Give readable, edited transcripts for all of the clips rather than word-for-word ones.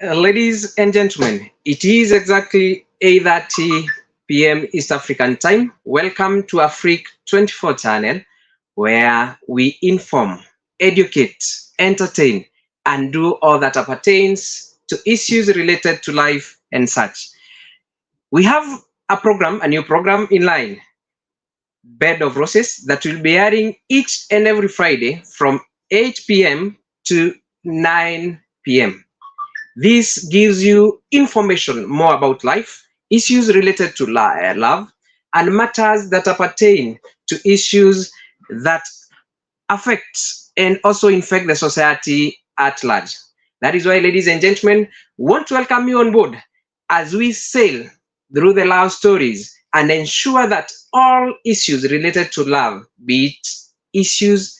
Ladies and gentlemen, it is exactly 8:30 p.m. East African time. Welcome to Afrique 24 channel, where we inform, educate, entertain, and do all that appertains to issues related to life and such. We have a new program in line, Bed of Roses, that will be airing each and every Friday from 8 p.m. to 9 p.m. This gives you information more about life, issues related to love, and matters that pertain to issues that affect and also infect the society at large. That is why, ladies and gentlemen, we want to welcome you on board as we sail through the love stories and ensure that all issues related to love, be it issues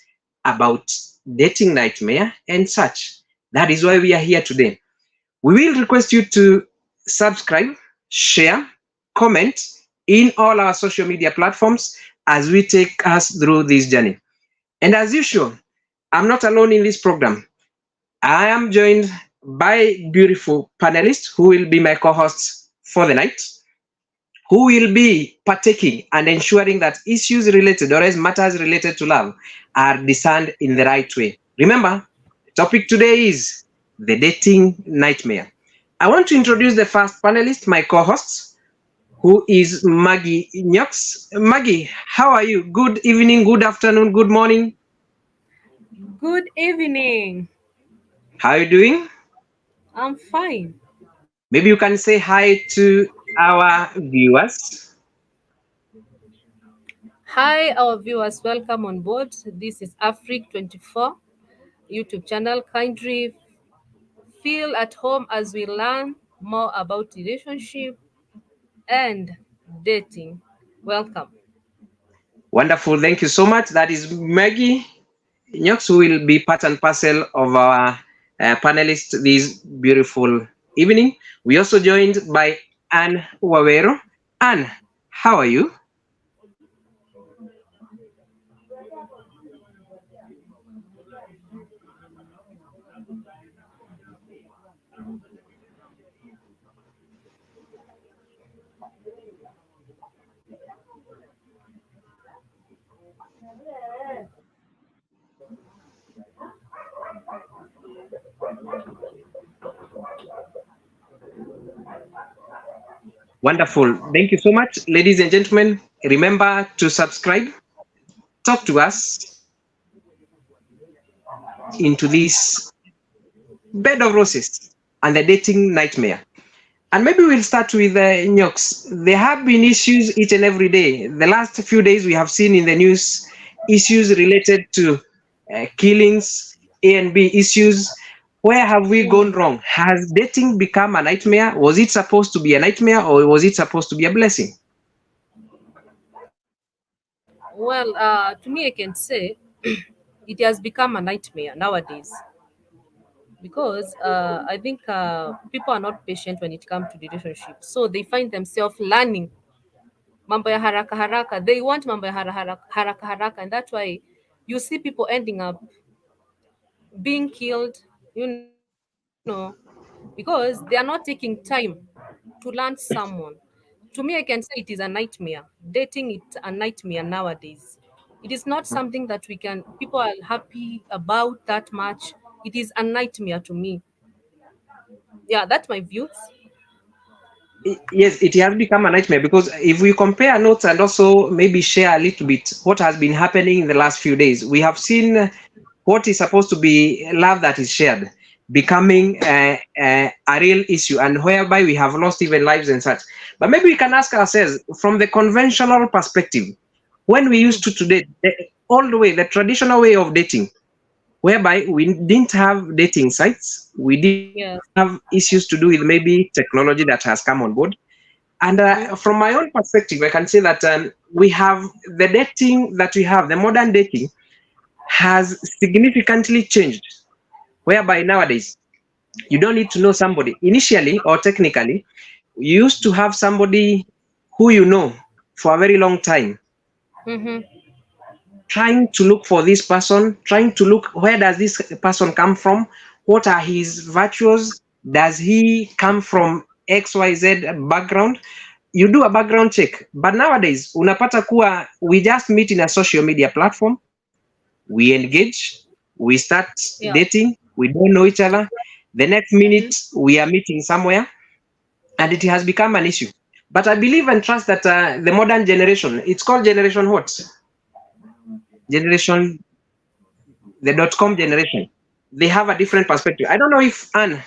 about dating nightmare and such, that is why we are here today. We will request you to subscribe, share, comment in all our social media platforms as we take us through this journey. And as usual, I'm not alone in this program. I am joined by beautiful panelists who will be my co-hosts for the night, who will be partaking and ensuring that issues related or as matters related to love are discerned in the right way. Remember, the topic today is the dating nightmare. I want to introduce the first panelist, my co-host, who is Maggie Nyox. Maggie, how are you? Good evening, good afternoon, good morning. Good evening. How are you doing? I'm fine. Maybe you can say hi to our viewers. Hi, our viewers. Welcome on board. This is Afrique 24 YouTube channel. Kindly feel at home as we learn more about relationship and dating. Welcome. Wonderful. Thank you so much. That is Maggie Nyox, who will be part and parcel of our panelists this beautiful evening. We also joined by Anne Wawero. Anne, how are you? Wonderful. Thank you so much, ladies and gentlemen. Remember to subscribe, talk to us into this bed of roses and the dating nightmare. And maybe we'll start with Nyox. There have been issues each and every day. The last few days we have seen in the news issues related to killings, A and B issues. Where have we gone wrong? Has dating become a nightmare? Was it supposed to be a nightmare or was it supposed to be a blessing? Well, to me, I can say it has become a nightmare nowadays because I think people are not patient when it comes to relationships. So they find themselves learning mambo ya haraka haraka. They want mambo ya haraka haraka, and that's why you see people ending up being killed, because they are not taking time to learn someone. To me, I can say it is a nightmare. Dating it a nightmare nowadays. It is not something that people are happy about that much. It is a nightmare to me. Yeah, that's my views. Yes, it has become a nightmare because if we compare notes and also maybe share a little bit what has been happening in the last few days, we have seen what is supposed to be love that is shared becoming a real issue, and whereby we have lost even lives and such. But maybe we can ask ourselves from the conventional perspective, when we used to today, all the way, the traditional way of dating, whereby we didn't have dating sites, we didn't Yes. have issues to do with maybe technology that has come on board. And from my own perspective, I can say that we have the dating that we have, the modern dating has significantly changed, whereby nowadays you don't need to know somebody initially or technically. You used to have somebody who you know for a very long time, Mm-hmm. trying to look for this person, trying to look where does this person come from, what are his virtues, Does he come from XYZ background? You do a background check. But nowadays unapata kuwa we just meet in a social media platform, we engage, we start Yeah. dating, we don't know each other. The next minute Mm-hmm. we are meeting somewhere, and it has become an issue. But I believe and trust that the modern generation, it's called generation what? Generation, the .com generation. They have a different perspective. I don't know if Anne,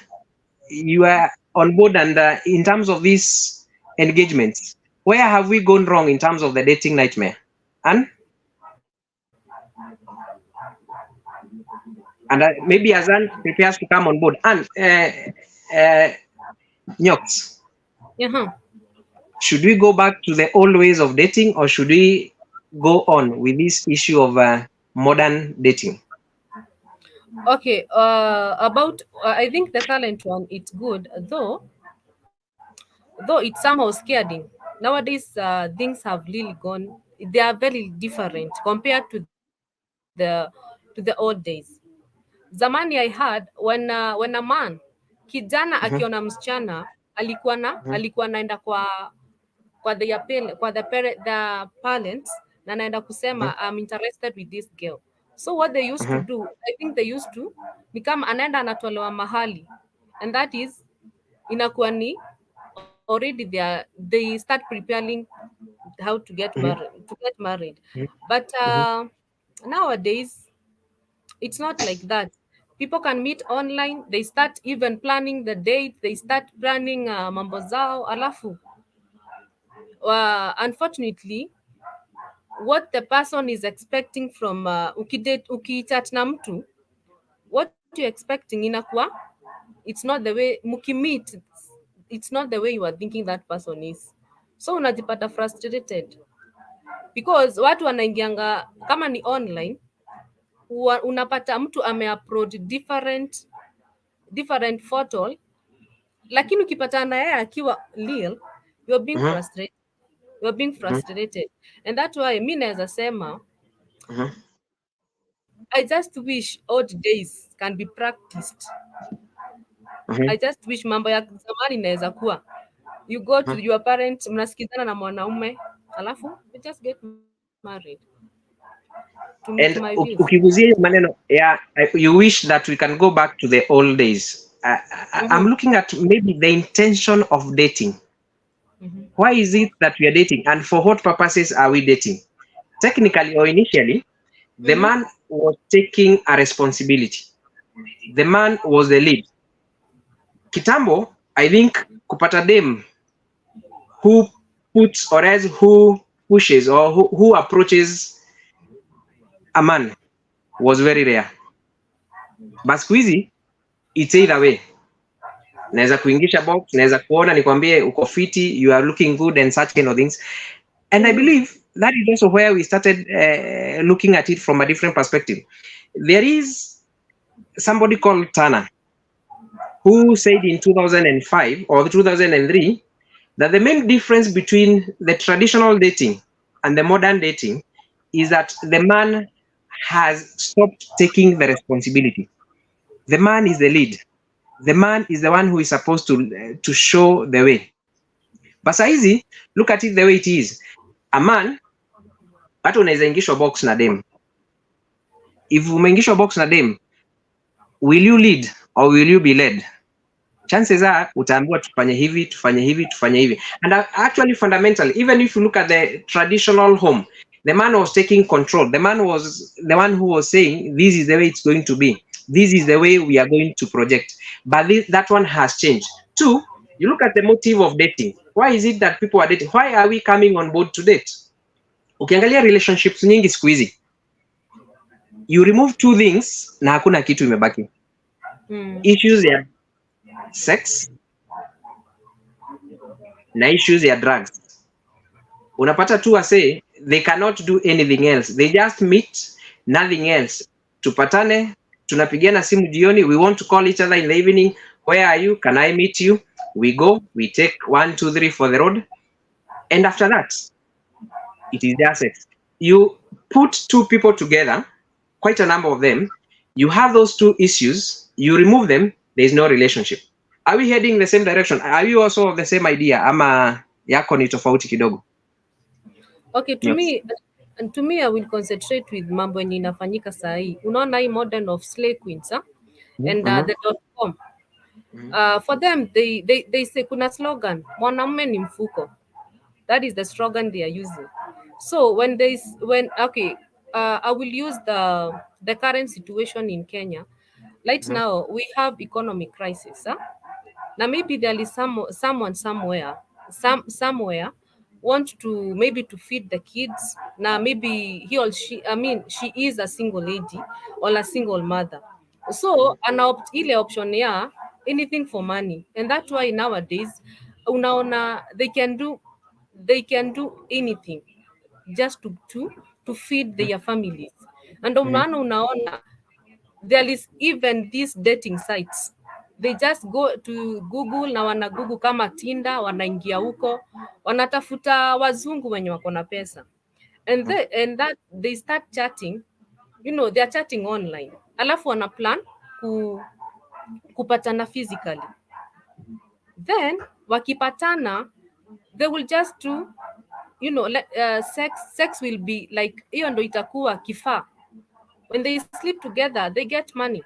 you are on board, and in terms of these engagements, where have we gone wrong in terms of the dating nightmare? Anne, and maybe as Anne prepares to come on board, Anne, Nyox, Uh-huh. should we go back to the old ways of dating, or should we go on with this issue of modern dating? Okay. About I think the current one it's good, though it's somehow scaring. Nowadays, things have really gone. They are very different compared to the old days. Zamani I had when a man kijana akiona Mhm, msichana mhm, alikuwa naenda kwa the parents na anaenda mhm, kusema I'm interested with this girl. So what they used to mhm, do, I think they used to ni kama anaenda anatolewa mahali, and that is inakuwa ni already they start preparing how to get mhm, married. mhm, But mhm, nowadays it's not like that. People can meet online, they start even planning the date, they start planning mambo zao, alafu unfortunately what the person is expecting from ukichat na mtu, what you're expecting inakuwa it's not the way mukimit, it's not the way you are thinking that person is, so unajipata frustrated because watu wanaingianga kama ni online, unapata mtu ameupload different photo, lakini ukipatana na yeye akiwa real, you're being mhm, frustrated, you're being mhm, frustrated. And that's why mi naweza sema mhm, I just wish old days can be practiced. I mhm, just wish mambo ya zamani inaweza kuwa you go to mhm. your parents, mnasikizana na mwanaume alafu you just get married, to me, to my And views. ukiguzia hiyo maneno ya you wish that we can go back to the old days. Mm-hmm. I'm looking at maybe the intention of dating. Mm-hmm. Why is it that we are dating, and for what purposes are we dating? Technically or initially, the Mm-hmm. man was taking a responsibility. The man was the lead. Kitambo, I think kupata dem who puts or else who pushes or who approaches a man was very rare. But siku hizi it's either way. Naweza kuingisha box, naweza kuona nikwambie uko fiti, you are looking good and such kind of things. And I Mm-hmm. believe that is also where we started looking at it from a different perspective. There is somebody called Turner who said in 2005 or 2003 that the main difference between the traditional dating and the modern dating is that the man has stopped taking the responsibility. The man is the lead. The man is the one who is supposed to show the way. But saizi, look at it the way it is. A man, hata unaweza ingishwa box na dem. If umeingishwa box na dem, will you lead or will you be led? Chances are utaambiwa tufanye hivi, tufanye hivi, tufanye hivi. And actually fundamentally, even if you look at the traditional home, the man was taking control. The man was the one who was saying, this is the way it's going to be. This is the way we are going to project. But that one has changed. Two, you look at the motive of dating. Why is it that people are dating? Why are we coming on board to date? Ukiangalia relationships nyingi siku hizi, you remove two things na hakuna kitu imebaki. Mm. Issues ya sex na issues ya drugs. Unapata tu wase they cannot do anything else, they just meet, nothing else. Tupatane, tunapigana simu jioni, we want to call each other in the evening, where are you, can I meet you, we go, we take 1 2 3 for the road, and after that it is just sex. You put two people together, quite a number of them, you have those two issues, you remove them, there is no relationship. Are we heading the same direction? Are you also of the same idea ama yako ni tofauti kidogo? Okay, to me I will concentrate with mambo yenye inafanyika saa hii. Unaona hii modern of slay queens and Mhm. the .com. Mhm. For them they say kuna slogan, mwanamume ni mfuko. That is the slogan they are using. So when okay, I will use the current situation in Kenya. Right Mhm. now we have economic crisis. Now maybe there is someone somewhere want to maybe to feed the kids. Now maybe he or she, I mean she is a single lady or a single mother. So ana ile option ya anything for money, and that's why nowadays unaona they can do anything just to feed their families. And ndio Mhm. maana unaona there is even these dating sites, they just go to Google na wana Google kama Tinder, wanaingia huko wanatafuta wazungu wenye wako na pesa, and that they start chatting, they are chatting online, alafu wana plan kupatana physically, then wakipatana they will just do, sex will be like, hiyo ndo itakuwa kifaa. When they sleep together they get money,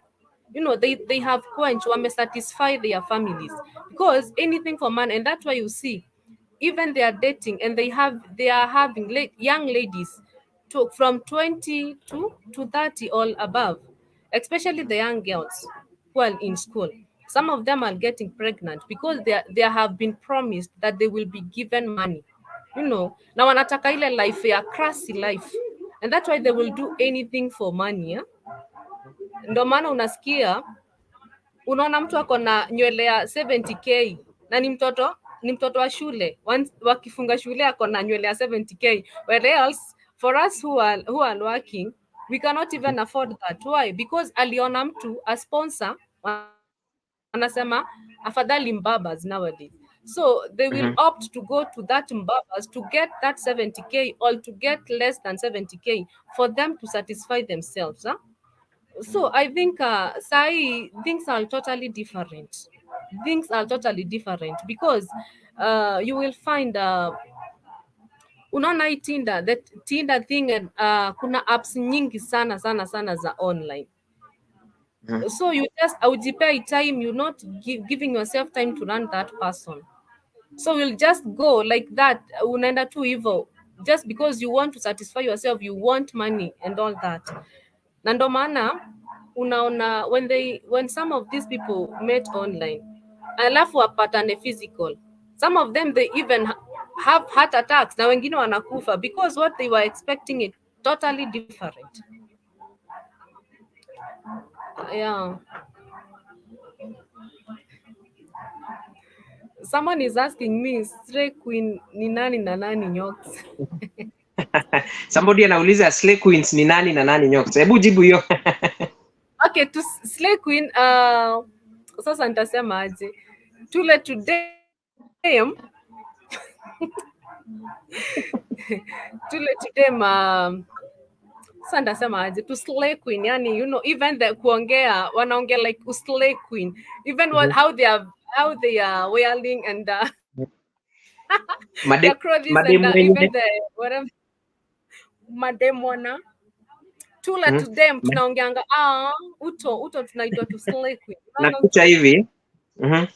they have quench, satisfy their families, because anything for money. And that's why you see even they are dating and they are having young ladies from 20 to 30 all above, especially the young girls who are in school. Some of them are getting pregnant because they have been promised that they will be given money, na wanataka ile life ya crassy life, and that's why they will do anything for money, Ndo maana unaona mtu ako na nywele ya 70k na ni mtoto wa shule. Wakifunga shule ako na nywele ya 70k, whereas for us who are working, we cannot even afford that. Why? Because aliona mtu a sponsor, wanasema afadhali mbabas nowadays. So they will Mhm. opt to go to that mbabas to get that 70k or to get less than 70k for them to satisfy themselves. So I think sai things are totally different. Things are totally different because you will find unaona hii Tinder thing, and kuna apps nyingi sana sana sana za online. Mhm. So you just aujipei time, you not giving yourself time to run that person. So you'll just go like that, unaenda tu hivyo just because you want to satisfy yourself, you want money and all that. Na ndo maana unaona when some of these people met online alafu wapatane physical, some of them they even have heart attacks na wengine wanakufa because what they were expecting it totally different. Yeah, someone is asking me stray queen ni nani na nani nyoks. Somebody anauliza slay queens ni nani na nani nyoka. Hebu jibu hiyo. Okay, to slay queen, sasa nitasema aje, tule today tule today sasa nitasema aje, to slay queen, yani even the kuongea wanaongea like slay queen, even Mhm. how they are wearing and Madem, their clothes and madem even wenye. the whatever madem wana tula Mhm. today tunaongeanga uto tunaitwa to slay queen, unaona Nakucha uto. hivi. Mhm.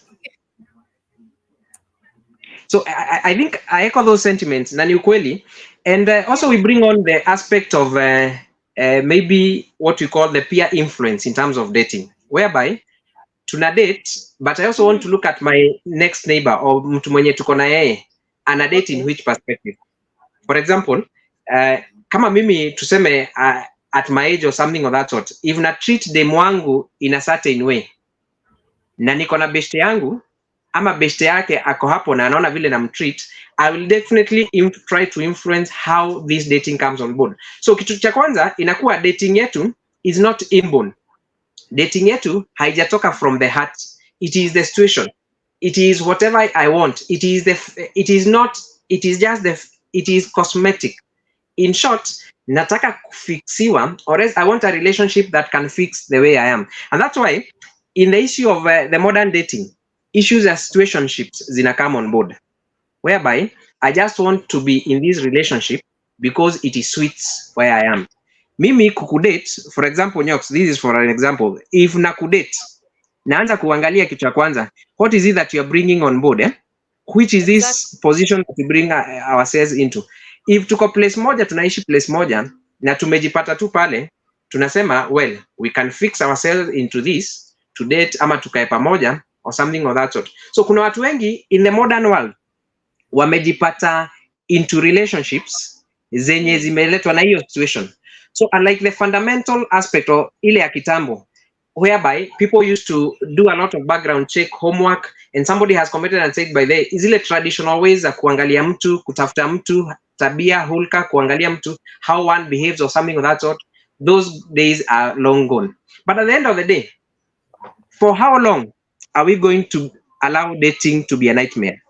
So I think I echo those sentiments na ni ukweli, and also we bring on the aspect of maybe what we call the peer influence in terms of dating, whereby tuna date, but I also want to look at my next neighbor or mtu mwenye tuko na yeye ana date in Okay. which perspective. For example, kama mimi tuseme at my age or something of that sort, if na treat demu wangu in a certain way na niko na beshte yangu ama beshte yake ako hapo na anaona vile namtreat, I will definitely try to influence how this dating comes on board. So kitu cha kwanza inakuwa dating yetu is not inborn. Dating yetu haijatoka from the heart. It is the situation. It is whatever I want. It is cosmetic. In short, nataka kufixiwa, or else I want a relationship that can fix the way I am. And that's why in the issue of the modern dating, issues as situationships zina come on board, whereby I just want to be in this relationship because it is suits where I am. Mimi kukudate, for example, Nyox, this is for an example. If nakudate, naanza kuangalia kitu cha kwanza, what is it that you are bringing on board, eh? Which is Exactly. this position that we bring ourselves into. If tuko place moja, tunaishi place moja na tumejipata tu pale, tunasema well, we can fix ourselves into this to date ama tukae pamoja or something of that sort. So kuna watu wengi in the modern world wamejipata into relationships zenye zimeletwa na hiyo situation. So unlike the fundamental aspect of ile ya kitambo whereby people used to do a lot of background check, homework, and somebody has committed and said by the zile traditional ways za kuangalia mtu, kutafuta mtu, tabia, hulka, kuangalia mtu, how one behaves or something of that sort, those days are long gone. But at the end of the day, for how long are we going to allow dating to be a nightmare?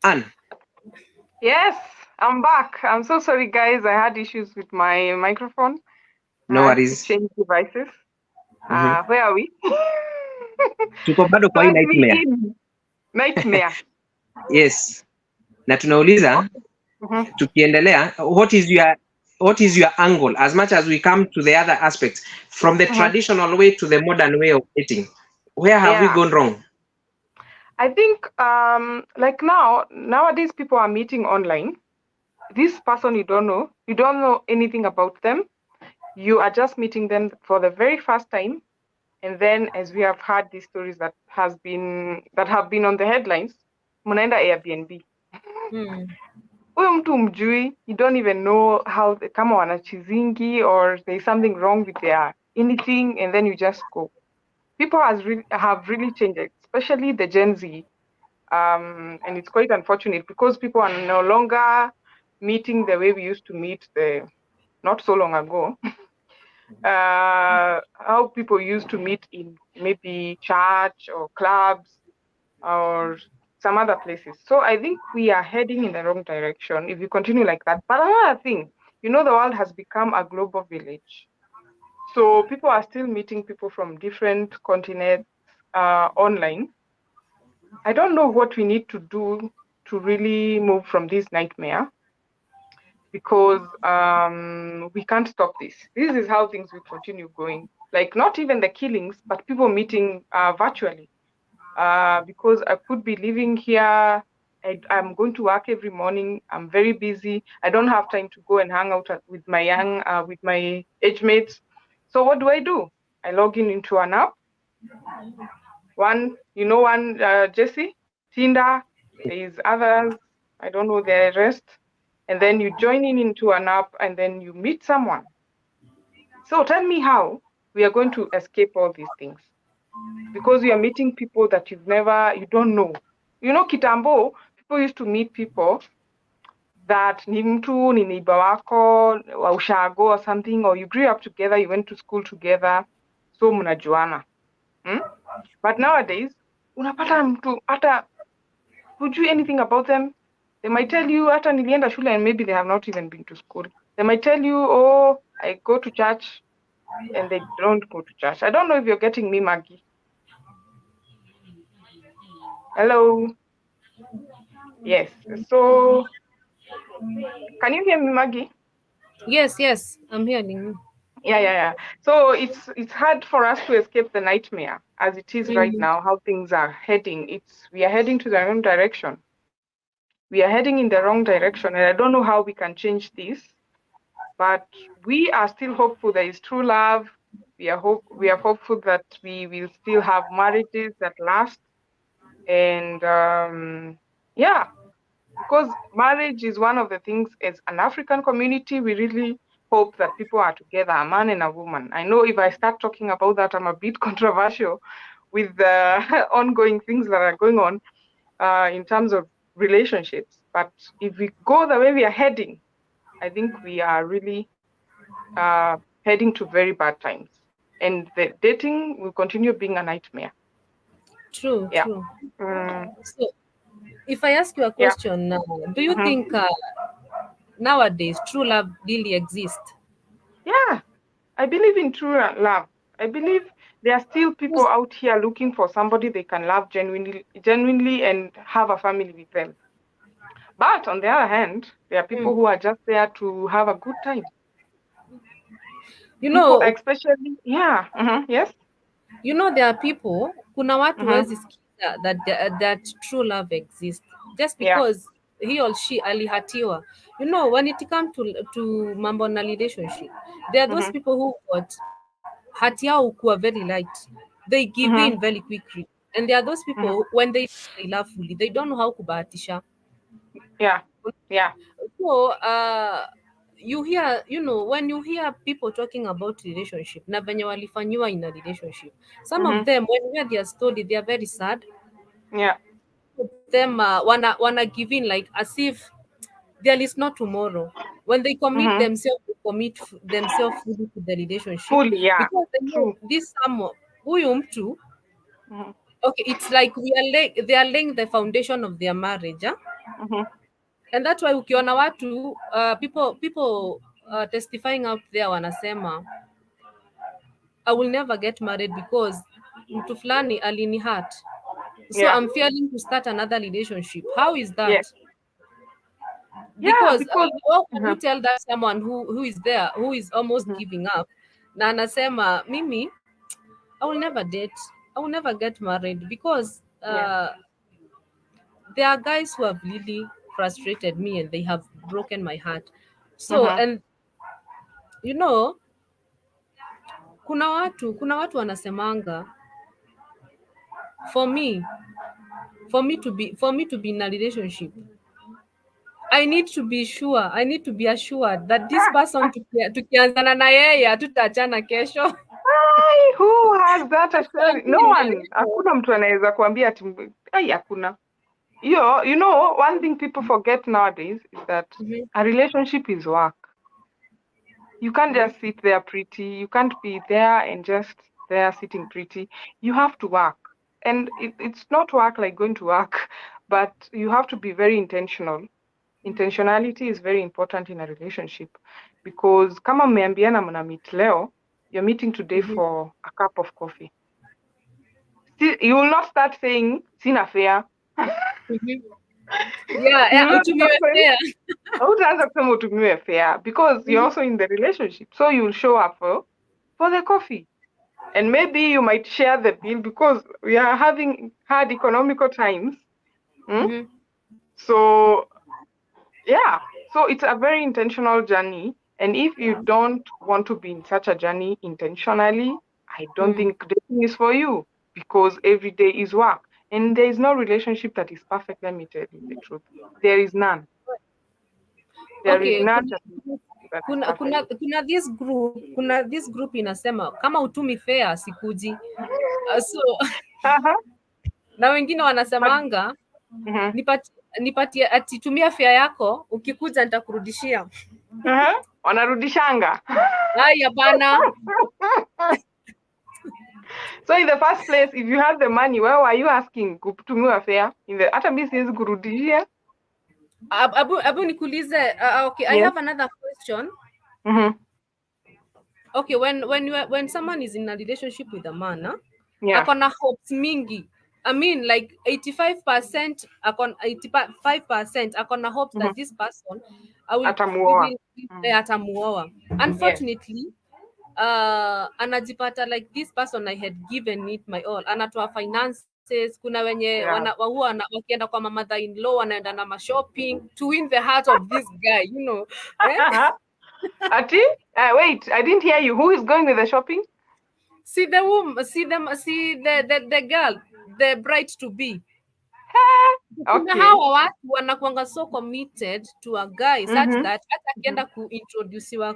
Anne? Yes, I'm back. I'm so sorry, guys. I had issues with my microphone. No I had to worries. change devices. Where are we? Tuko bado kwa hii Plug me nightmare. in. Nightmare. Yes. Na tunauliza tukiendelea, what is your angle as much as we come to the other aspects from the traditional way to the modern way of dating? Where have we gone wrong? I think like nowadays people are meeting online. This person you don't know anything about them. You are just meeting them for the very first time. And then, as we have heard these stories that have been on the headlines, mnaenda Airbnb. Huyo mtu mjui, you don't even know how kama wanachizingi or there's something wrong with their anything, and then you just go. People have really changed, especially the Gen Z, and it's quite unfortunate because people are no longer meeting the way we used to meet not so long ago. How people used to meet in maybe church or clubs or some other places. So I think we are heading in the wrong direction if we continue like that. But another thing, the world has become a global village. So people are still meeting people from different continents online. I don't know what we need to do to really move from this nightmare, because we can't stop this. This is how things will continue going. Like not even the killings, but people meeting virtually. Because I could be living here. I'm going to work every morning. I'm very busy. I don't have time to go and hang out with my age mates. So what do? I log into an app. One, Jesse, Tinder. There's others. I don't know the rest. And then you join into an app and then you meet someone. So tell me how we are going to escape all these things, because you are meeting people that you don't know. Kitambo, people used to meet people that ni mtu ni neighbor wako wa ushago or something, or you grew up together, you went to school together, so mnajuana. But nowadays, unapata mtu hata hujui anything about them. They might tell you hata nilienda shule, and maybe they have not even been to school. They might tell you, oh, I go to church, and they don't go to church. I don't know if you're getting me, Maggie. Hello. Yes. So, can you hear me, Maggie? Yes, I'm hearing you. Yeah. So it's hard for us to escape the nightmare as it is right now, how things are heading. We are heading to the wrong direction. We are heading in the wrong direction, and I don't know how we can change this. But we are still hopeful there is true love. We are hopeful that we will still have marriages that last. And because marriage is one of the things, as an African community, we really hope that people are together, a man and a woman. I know if I start talking about that, I'm a bit controversial with the ongoing things that are going on in terms of relationships. But if we go the way we are heading, I think we are really heading to very bad times. And the dating will continue being a nightmare. True. So, if I ask you a Yeah. question now, do you think nowadays true love really exists? Yeah, I believe in true love. I believe There are still people out here looking for somebody they can love genuinely and have a family with them. But on the other hand, there are people who are just there to have a good time. You People, know, especially, yeah, yes, there are people, kuna watu mm-hmm, wezi sikiza that true love exists just yeah, because he or she alihatiwa. When it comes to mambo na relationship, there are those mm-hmm, people who got hati yao kuwa very light, they give in mm-hmm, very quickly, and there are those mm-hmm, people when they love fully, they don't know how kubahatisha. yeah, yeah, So when you hear people talking about relationship na venye walifanyiwa in a relationship, some of mm-hmm, them when you hear their story they are very sad. yeah, Some of them wanna give in like as if there is no tomorrow. When they commit mm-hmm, themselves, they commit themselves fully to the relationship fully, yeah, because they know true, this someone huyu mtu. mm-hmm, Okay, it's like they are laying the foundation of their marriage, huh? mm-hmm, And that's why ukiona watu people testifying out there wanasema I will never get married because mtu fulani alini hurt, so yeah, I'm fearing to start another relationship. How is yeah, that? yeah, Because because, how can mm-hmm, you tell that someone who is there, who is almost mm-hmm, giving up, na anasema mimi I will never date, I will never get married because yeah, there are guys who have really frustrated me and they have broken my heart. So, mm-hmm, and you know kuna watu wanasemanga for me for me to be in a relationship, I need to be assured that this person tukianzana na yeye hatutaachana kesho. Ai, who has that assurance? No Something one. Hakuna mtu anaweza kuambia ati ai, hakuna. One thing people forget nowadays is that Mhm, a relationship is work. You can't mhm, just sit there pretty. You can't be there and just there sitting pretty. You have to work. And it's not work like going to work, but you have to be very intentional. Intentionality is very important in a relationship because kama mmeambiana mna meet leo, you're meeting today mhm, for a cup of coffee. You will not start saying sina fare. mhm. Yeah, You will not start utumiwe saying fair. hautaanza kusema utumiwe fare because you're Mhm, also in the relationship. So you will show up for the coffee. And maybe you might share the bill because we are having hard economical times. Mm? mhm, So yeah, so it's a very intentional journey. And if you don't want to be in such a journey intentionally, I don't mhm. think dating is for you because every day is work. And there is no relationship that is perfect. Let me tell you the truth. There is none. There is Okay, none that is kuna perfect. kuna kuna this group inasema kama utumi fair sikuji. So Uh-huh. na wengine But, wanasemanga mhm. nipatie atitumia fare yako, ukikuja nitakurudishia. Uh-huh. Wanarudishanga. Ai, hapana. So in the first place, if you have the money, why were you asking kutumiwa fare? Hata mimi siwezi kurudishia. Abu nikuulize, okay, I Yes. have another question. Mm-hmm. Okay, when someone is in a relationship with a man, Yeah. akona hopes mingi. I mean like 85% akon 85% akona hopes Mm-hmm. that this person I will we Atamuoa. will Mm. atamuoa. Yes. Unfortunately, anajipata like this person I had given it my all, anatoa finances. Kuna wenye Yeah. wakienda kwa mother in law wanaenda na shopping to win the heart of this guy, eh? Ati? Wait, I didn't hear you. Who is going with the shopping? See the woman, see the girl, the bride to be. Kuna Okay. hawa watu wanakuanga so committed to a guy such Mm-hmm. that hata akienda kuintroduciwa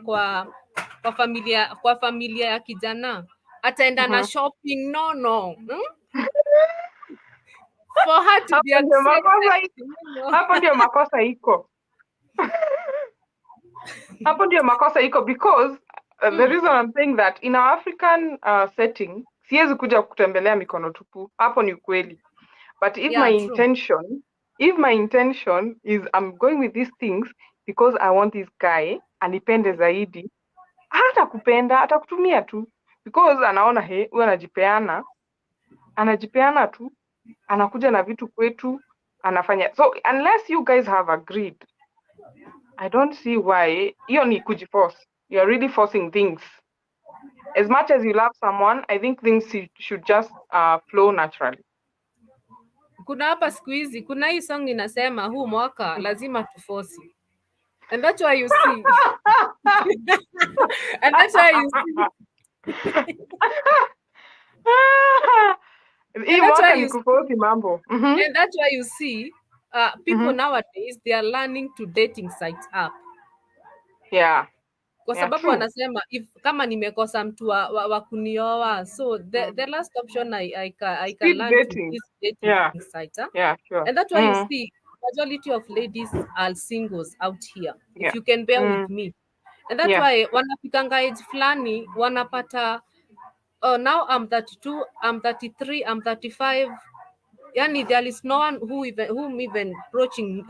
kwa familia ya kijana ataenda na Mm-hmm. shopping nono, for her to be Hapo ndio accepted, makosa hapo ndio makosa iko. Hapo ndio makosa iko because the reason I'm saying that in our African setting, siwezi kuja kutembelea mikono tupu. Hapo ni ukweli. But if yeah, true. my intention is I'm going with these things because I want this guy anipende zaidi, hata kupenda atakutumia tu because anaona huyu anajipeana tu, anakuja na vitu kwetu, anafanya. So unless you guys have agreed, I don't see why hiyo ni kujiforce. You are really forcing things. As much as you love someone, I think things should just flow naturally. Kuna hapa siku hizi kuna hii song inasema huu mwaka lazima tufosi, and that's why you see and that's why you see hii mwaka ni kuforce mambo. And that's why you see people nowadays they are learning to dating sites app. Yeah. Kwa sababu wanasema kama nimekosa mtu wa kunioa, so the last option I can learn to is dating site. Yeah, sure. And that's why you see majority of ladies are singles out here. If you can bear with me. And that's why wanafikanga age fulani wanapata, oh, now I'm 32, I'm 33, I'm 35. Yani there is no one who even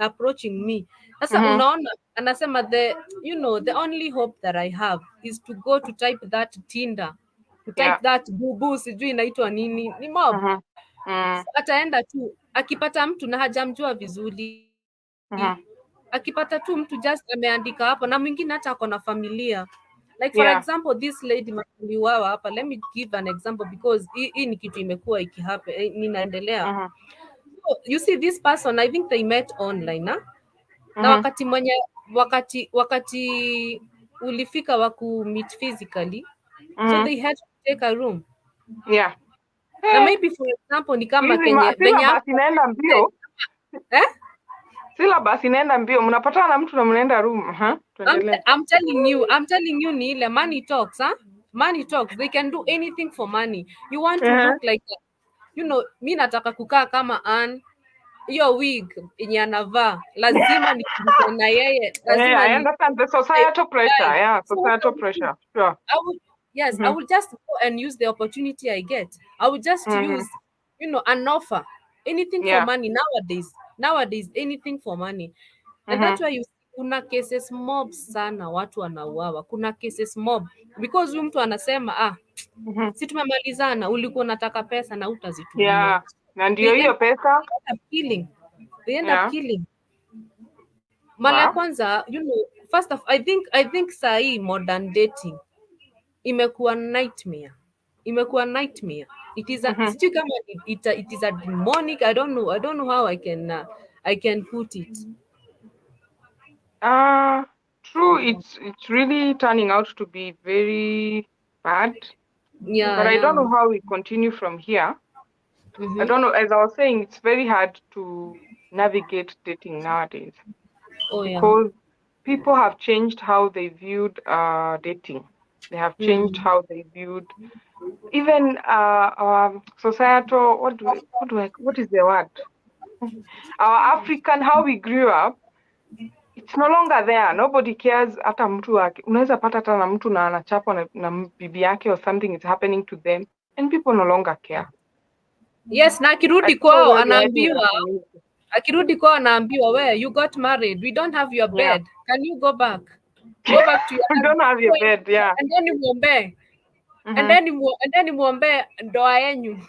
approaching me. Sasa unaona, anasema the only hope that I have is to go to type that Tinder, to type that bubu, sijui inaitwa nini, ni mob. Ataenda tu akipata mtu na hajamjua vizuri, akipata tu mtu just ameandika hapo, na mwingine hata ako na familia. Like for example, this lady maliwawa hapa, let me give an example because hii ni kitu imekuwa ikihappen, inaendelea. So, you see this person, I think they met online, na wakati ulifika wa ku meet physically, so they had to take a room. Na maybe for example ni kama Kenya inaenda mbio. Syllabus inaenda mbio, mnapatana na mtu na mnaenda room. I'm telling you ni ile money talks, money talks. They can do anything for money. You want to look like, mi nataka kukaa kama Ann, hiyo wig yenye anavaa lazima nikutane na yeye, lazima I understand the societal pressure. Yeah, societal pressure. Sure. I will just go and use the opportunity I get. I will just use, an offer. Anything for money nowadays, anything for money. And that's why you see kuna cases mob sana watu wanauawa. Kuna cases mob because huyu mtu anasema si tumemalizana, ulikuwa unataka pesa na utazitumia. Na ndio hiyo pesa. They end up killing. Mara ya kwanza, first of I think saa hii modern dating imekuwa nightmare. It is sijui kama it is a demonic, I don't know how I can put it. True, it's really turning out to be very bad. But I don't know how we continue from here. I don't know, as I was saying, it's very hard to navigate dating nowadays. Because people have changed how they viewed dating. They have changed how they viewed even societal, what is the word? Our African, how we grew up, it's no longer there. Nobody cares. Hata mtu unaweza pata hata na mtu na anachapwa na bibi yake or something is happening to them and people no longer care. Yes, na akirudi kwao anaambiwa where you got married, we don't have your bed, can you go back to your we don't have your bed, and then muombe and then muombe ndoa yenu.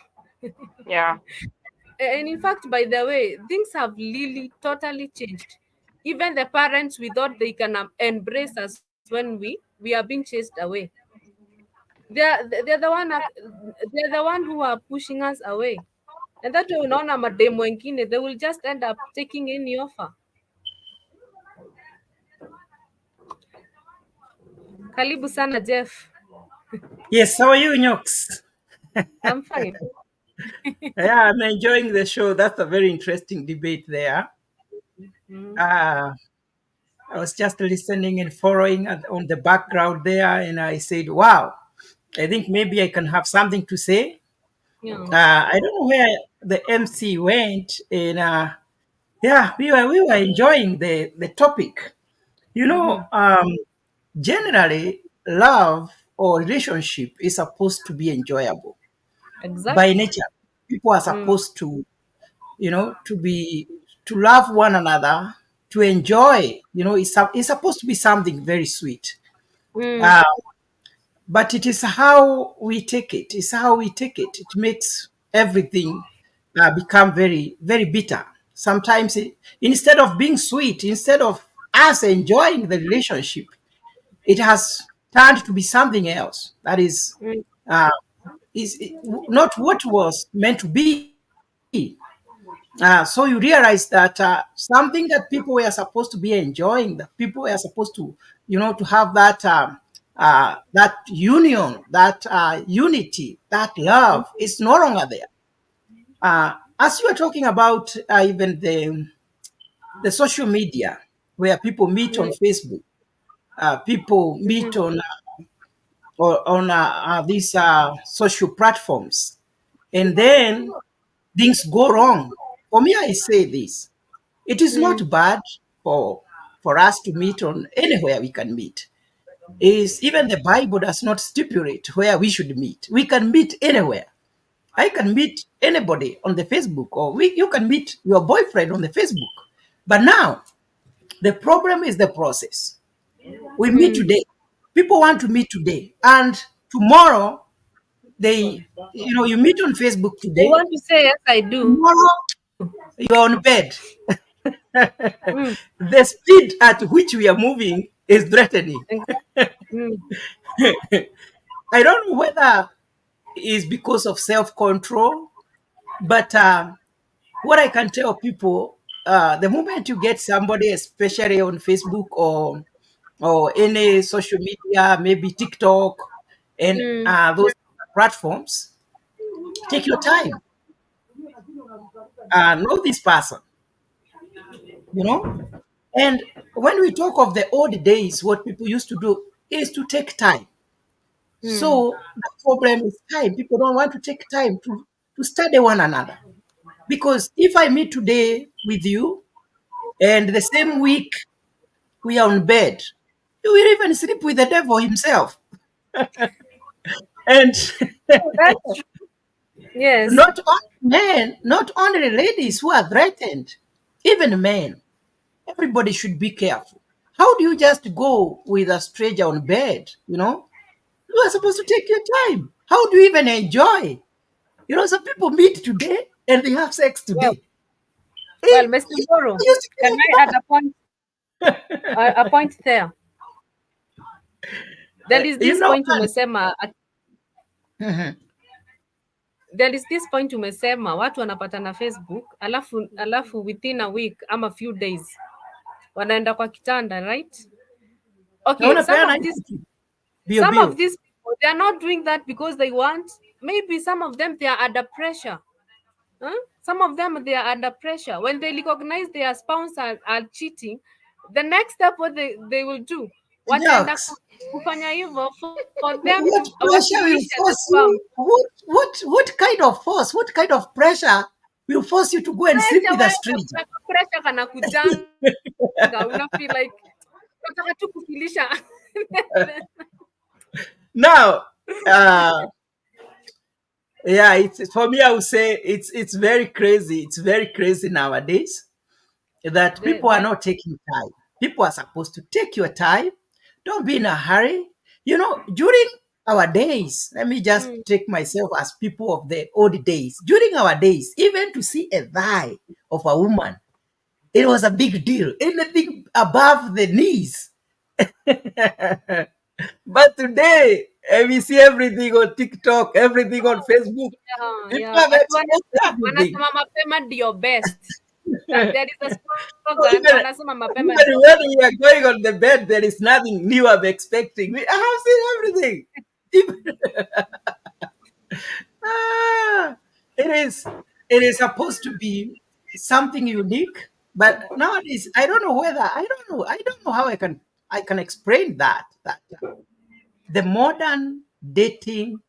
And in fact, by the way, things have really totally changed. Even the parents, we thought they can embrace us when we are being chased away. They're the one who are pushing us away. And that way unaona mademu wengine, they will just end up taking any offer. Karibu sana Jeff. Yes, how are you, Nyox? I'm fine. Yeah, I'm enjoying the show. That's a very interesting debate there. I was just listening and following on the background there, and I said, wow, I think maybe I can have something to say. I don't know where the MC went, and we were enjoying the topic. Generally, love or relationship is supposed to be enjoyable. Exactly. By nature, people are supposed to, to love one another, to enjoy. It's supposed to be something very sweet. but it is how we take it. It's how we take it. It makes everything become very, very bitter. Sometimes, instead of being sweet, instead of us enjoying the relationship, it has turned to be something else that Mm, uh, is not what was meant to be. So you realize that something that people were supposed to be enjoying, that people were supposed to to have that union, that unity, that mm, love is no longer there. As you are talking about even the social media where people meet on mm, Facebook, people mhm, meet on these social platforms, and then things go wrong. For me, I say this: it is mm, not bad for for us to meet on anywhere we can meet. Is even the Bible does not stipulate where we should meet. We can meet anywhere. I can meet anybody on the Facebook, or you can meet your boyfriend on the Facebook. But now the problem is the process. We meet mm. today. People want to meet today, and tomorrow you meet on Facebook They today. want to say yes, I do. Tomorrow you're on bed. Mm, The speed at which we are moving is threatening. exactly. Mm, I don't know whether it's because of self control, but what I can tell people, the moment you get somebody, especially on Facebook or any social media, maybe TikTok and mm, those platforms, take your time. Know this person, you know. And when we talk of the old days, what people used to do is to take time. mm. So the problem is time. People don't want to take time to study one another. Because if I meet today with you and the same week we are on bed, you will even sleep with the devil himself. And Oh, that's true. Yes. not only men, not only ladies who are threatened, even men. Everybody should be careful. How do you just go with a stranger on bed? You are supposed to take your time. How do you even enjoy? Some people meet today and they have sex Well, today. well, Hey, Mr. it Moro, used to can be I add a like point there? There that. is this point umesema, Mhm. there is this point umesema watu wanapatana Facebook, alafu within a week ama few days wanaenda kwa kitanda, right? Na Okay, unapeana hiyo kitu bio some of bio. these people, they are not doing that because they want. Maybe some of them, they are under pressure. Huh? Some of them, they are under pressure. When they recognize their spouse are cheating, the next step what they will do, wataenda Jokes. kufanya hivyo for them to What pressure will wakilisha the force sperm. you? What kind of force? What kind of pressure will force you to go and sleep Pressure with a wewe, stranger? kuna pressure kana kujanga, una feel like unataka tu kufilisha. Now, uh, yeah, it's for me. I would say it's very crazy. It's very crazy nowadays that people are That not taking time. People are supposed to take your time. Don't be in a hurry. During our days, let me just mm, take myself as people of the old days. During our days, even to see a thigh of a woman, it was a big deal. Anything above the knees. But today, we see everything on TikTok, everything on Facebook. yeah, People yeah. have Ati exposed everything. wanasema mapema ndio best. There is a So slogan, wanasema mapema even ndio when best. we are going on the bed, there is nothing new I'm expecting. I have seen everything. Even- Ah, it is it is supposed to be something unique, but nowadays I don't know how I can explain that the modern dating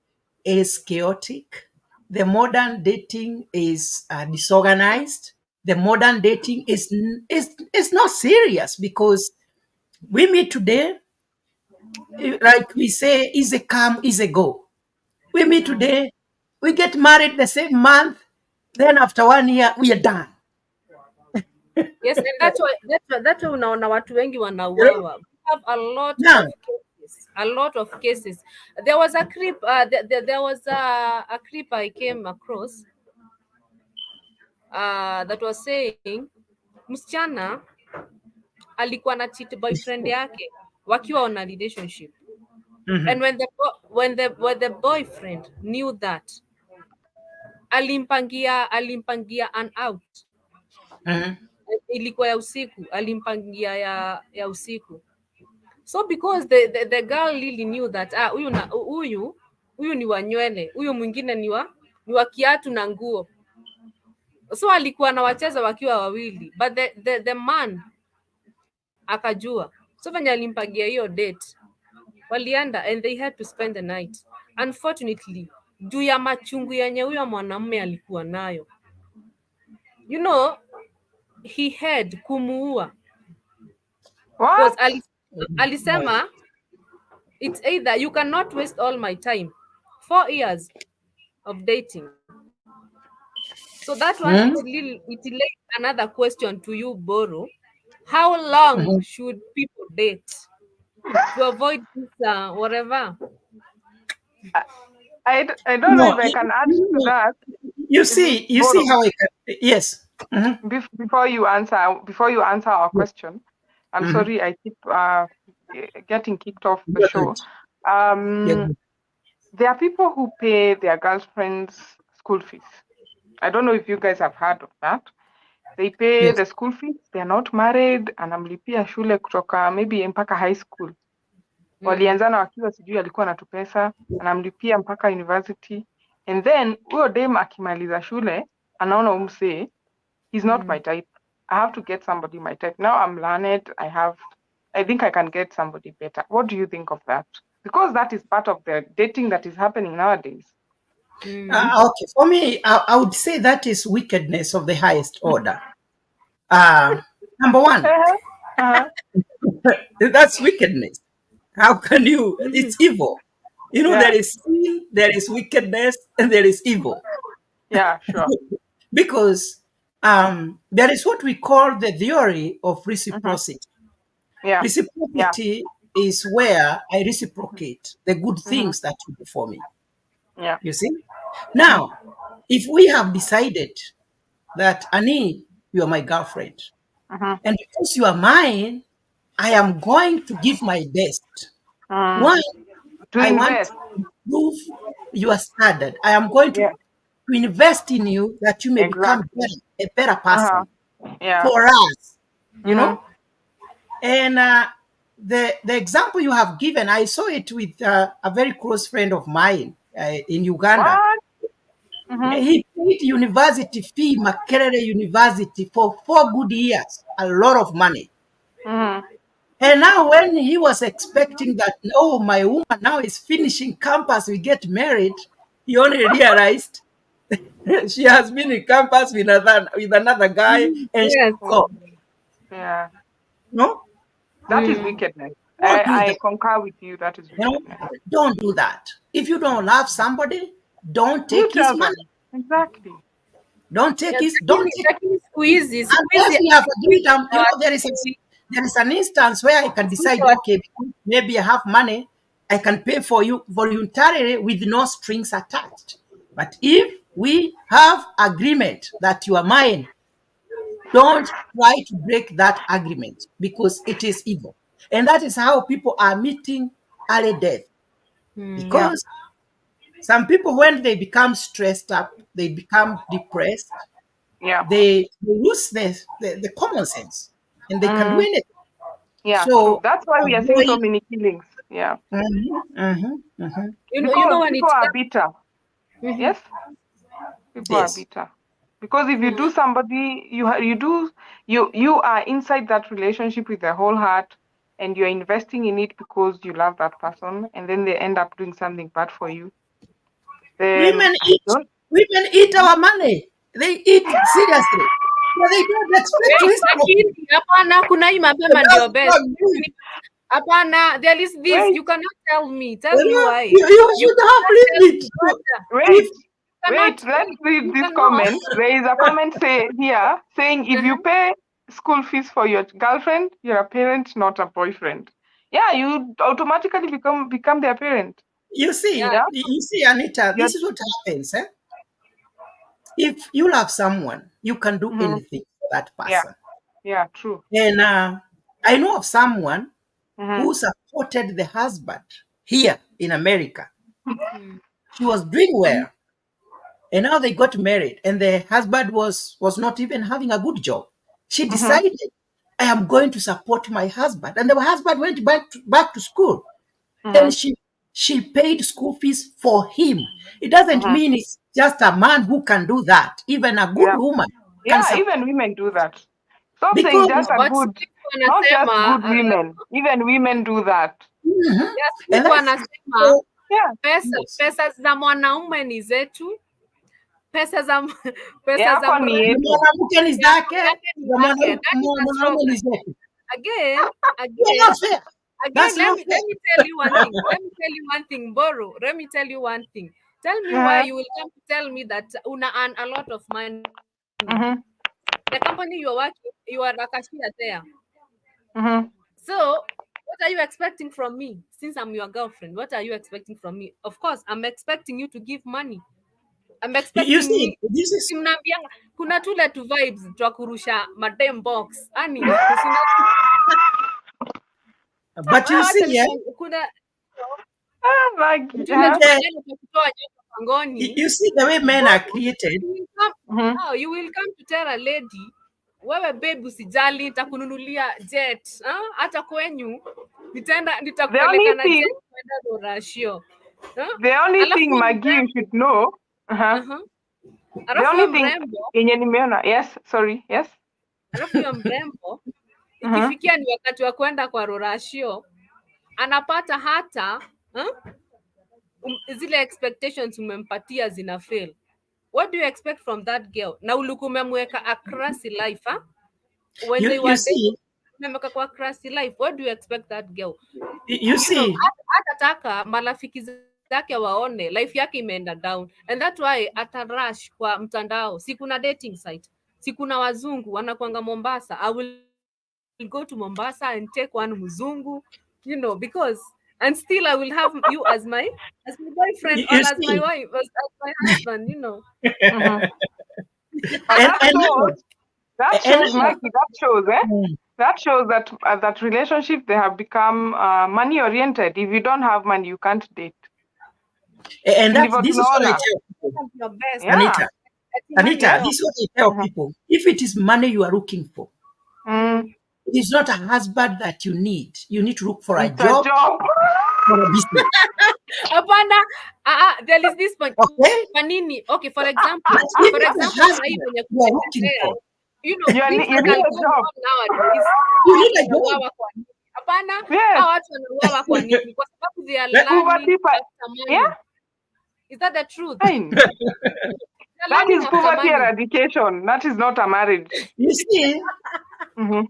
is chaotic. The modern dating is disorganized. The modern dating is not serious because we meet today, like we say, is a come, is a go. We meet Mm. today, we get married the same month, then after 1 year, we are done. Yes, and that's why unaona watu wengi You know? wanauawa. We have a lot Now, of cases. cases. A lot of cases. There was a creep. There was a creep I came across that was saying msichana alikuwa na cheat boyfriend yake wakiwa on a relationship. And when the boyfriend knew that, alimpangia an out. Ilikuwa ya usiku, alimpangia ya usiku. So because the girl really knew that huyu ni wa nywele, huyu mwingine ni wa kiatu na nguo. So alikuwa na wacheza wakiwa wawili, but the man akajua. So venye alimpangia hiyo date, walienda and they had to spend the night. Unfortunately, juu ya machungu yenye huyo mwanamume alikuwa nayo, he had kumuua. What? Alisema it's either you cannot waste all my time, 4 years of dating. So that one, it lays another question to you, Boro. How long should people date to avoid this whatever? I don't know if I can add to that. You see how I can. Yes. Before you answer our question, I'm sorry I keep getting kicked off the show. There are people who pay their girlfriends school fees. I don't know if you guys have heard of that. They pay the school fees. They're not married. Anamlipia shule kutoka maybe mpaka high school. Walianzana wakiwa sijui alikuwa anatupesa, anamlipia mpaka university. And then huyo dem akimaliza shule, anaona umse, he's not my type. I have to get somebody my type. Now I'm learned. I think I can get somebody better. What do you think of that? Because that is part of the dating that is happening nowadays. Okay, for me, I would say that is wickedness of the highest order. Number one, that's wickedness. How can you? It's evil. There is sin, there is wickedness, and there is evil. Yeah, sure. Because there is what we call the theory of reciprocity. Yeah. Reciprocity is where I reciprocate the good things that you do for me. Yeah. You see? Now, if we have decided that, Annie, you are my girlfriend, and because you are mine, I am going to give my best. One, I want to improve your standard. I am going to invest in you that you may become a better person for us, And the example you have given, I saw it with a very close friend of mine in Uganda. He paid university fee, Makerere University, for 4 good years, a lot of money. And now when he was expecting that, my woman now is finishing campus, we get married, he only realized she has been in campus with another guy and she's gone. Yeah. No? That is wickedness. I concur with you. That is wickedness. Don't do that. If you don't love somebody, don't take his money. Exactly. Don't take his. Squeezy. Unless we have agreed, there is an instance where I can decide, okay, maybe I have money, I can pay for you voluntarily with no strings attached. But if we have agreement that you are mine, don't try to break that agreement because it is evil. And that is how people are meeting early death. Because some people, when they become stressed up, they become depressed, they lose the common sense and they can do anything. Yeah, so that's why we are seeing so many killings. Yeah. Because people are bitter. Yes? People are bitter. Because if you do somebody, you are inside that relationship with their whole heart and you're investing in it because you love that person, and then they end up doing something bad for you. Women eat our money. They eat seriously. So they don't expect to Hapana, kuna hii mapema ndio best. Hapana, there is this. You cannot tell me. Tell me why. You should have lived it. Wait, let's read this comment. There is a comment here saying if you pay school fees for your girlfriend, you're a parent, not a boyfriend. yeah, you automatically become their parent. You see, Yeah. Yeah. Anita, You're, this is what happens. If you love someone, you can do mhm. anything for that Yeah. person. Yeah. True. And I know of someone Mm-hmm. who supported the husband here in America. Mm. She was doing well, and now they got married, and the husband was not even having a good job. She Mm-hmm. decided, I am going to support my husband, and the husband went back to school, and Mm-hmm. she paid school fees for him. It doesn't Mm-hmm. mean it's just a man who can do that. Even a good Yeah. woman can Yeah. support, Even women do that. Stop saying because just a But good, siku not just wanasema good women. Even women do that. Mhm. yes, And siku that's wanasema so Yeah. yes. pesa za mwanaume ni zetu, pesa za pesa za Yako ni mrembo Na yetu. mwanamke ni zake, yake ni na yake. That is a mwanaume ni slogan. zake. Again, That's again, not fair. again. That's Let not me fair. let me tell you one thing. Let me tell you one thing, Boro. Let me tell you one thing. Tell me why Uh-huh. you will come to tell me that una earn a lot of money. Mm-hmm. The company you are working, you are a cashier there. Mm-hmm. So, what are you expecting from me? Since I'm your girlfriend, what are you expecting from me? Of course, I'm expecting you to give money. I'm You expecting see, me. this is, Mnaambianga kuna tule tu vibes twa kurusha madem box. Ani sina but you acha see, nikwambie kuna Ah, Maggie. tule Uh-huh. tu the, maneno twa kutoa nyoka pangoni. you see the way men are created. You will come, Mm-hmm. oh, you will come to tell a lady, wewe babe usijali nitakununulia jet. Hata kwenyu The nitakupeleka only na thing, jet kwenda Rorashio. the only Alafu thing, huyo Maggie, you mrembo, should know. Uh-huh. uh-huh. The Alafu only huyo thing mrembo, yenye nimeona. Yes. Sorry. Yes. alafu huyo mrembo Mm-hmm. ikifikia ni wakati wa kwenda kwa Rorashio, anapata hata zile expectations umempatia zina fail. What do you expect from that girl? Na ulikuwa umemweka a crazy life, when they You were dating, see, umemweka kwa crazy life. What do you expect that girl? you You know, see, hatataka marafiki zake waone life yake imeenda down, and that's why atarush kwa mtandao. Si kuna dating site, si kuna wazungu wanakwanga Mombasa. I will go to Mombasa and take one mzungu, because and still I will have you as my boyfriend or as you my see, wife, as my husband. Mm-hmm. But and that and shows, Maggie. That shows, eh? now, That shows that that relationship they have become money oriented. If you don't have money, you can't date. and Si ndivyo this is what I tunaona. tell people, Try your best. Yeah. Anita. Ati money Anita, talk. this is what I tell Mm-hmm. people. If it is money you are looking for, Mm. it is not a husband that you need. You need to look for a It's a job job. or a business. Hapana, there is this point. Okay? Kwa nini? Okay, for example, But if for it's a example, sahii husband venye you are looking kumetembea, for, things You that need are a going job. on nowadays, you watu need a job. wanauawa kwa nini? Hapana, Yes. hao watu wanauawa kwa nini? Kwa sababu they are Let- learning Poverty. after Yeah. money. Is that the truth? Fine. They are That learning is after poverty money. eradication. That is not a marriage. You see, Mm-hmm.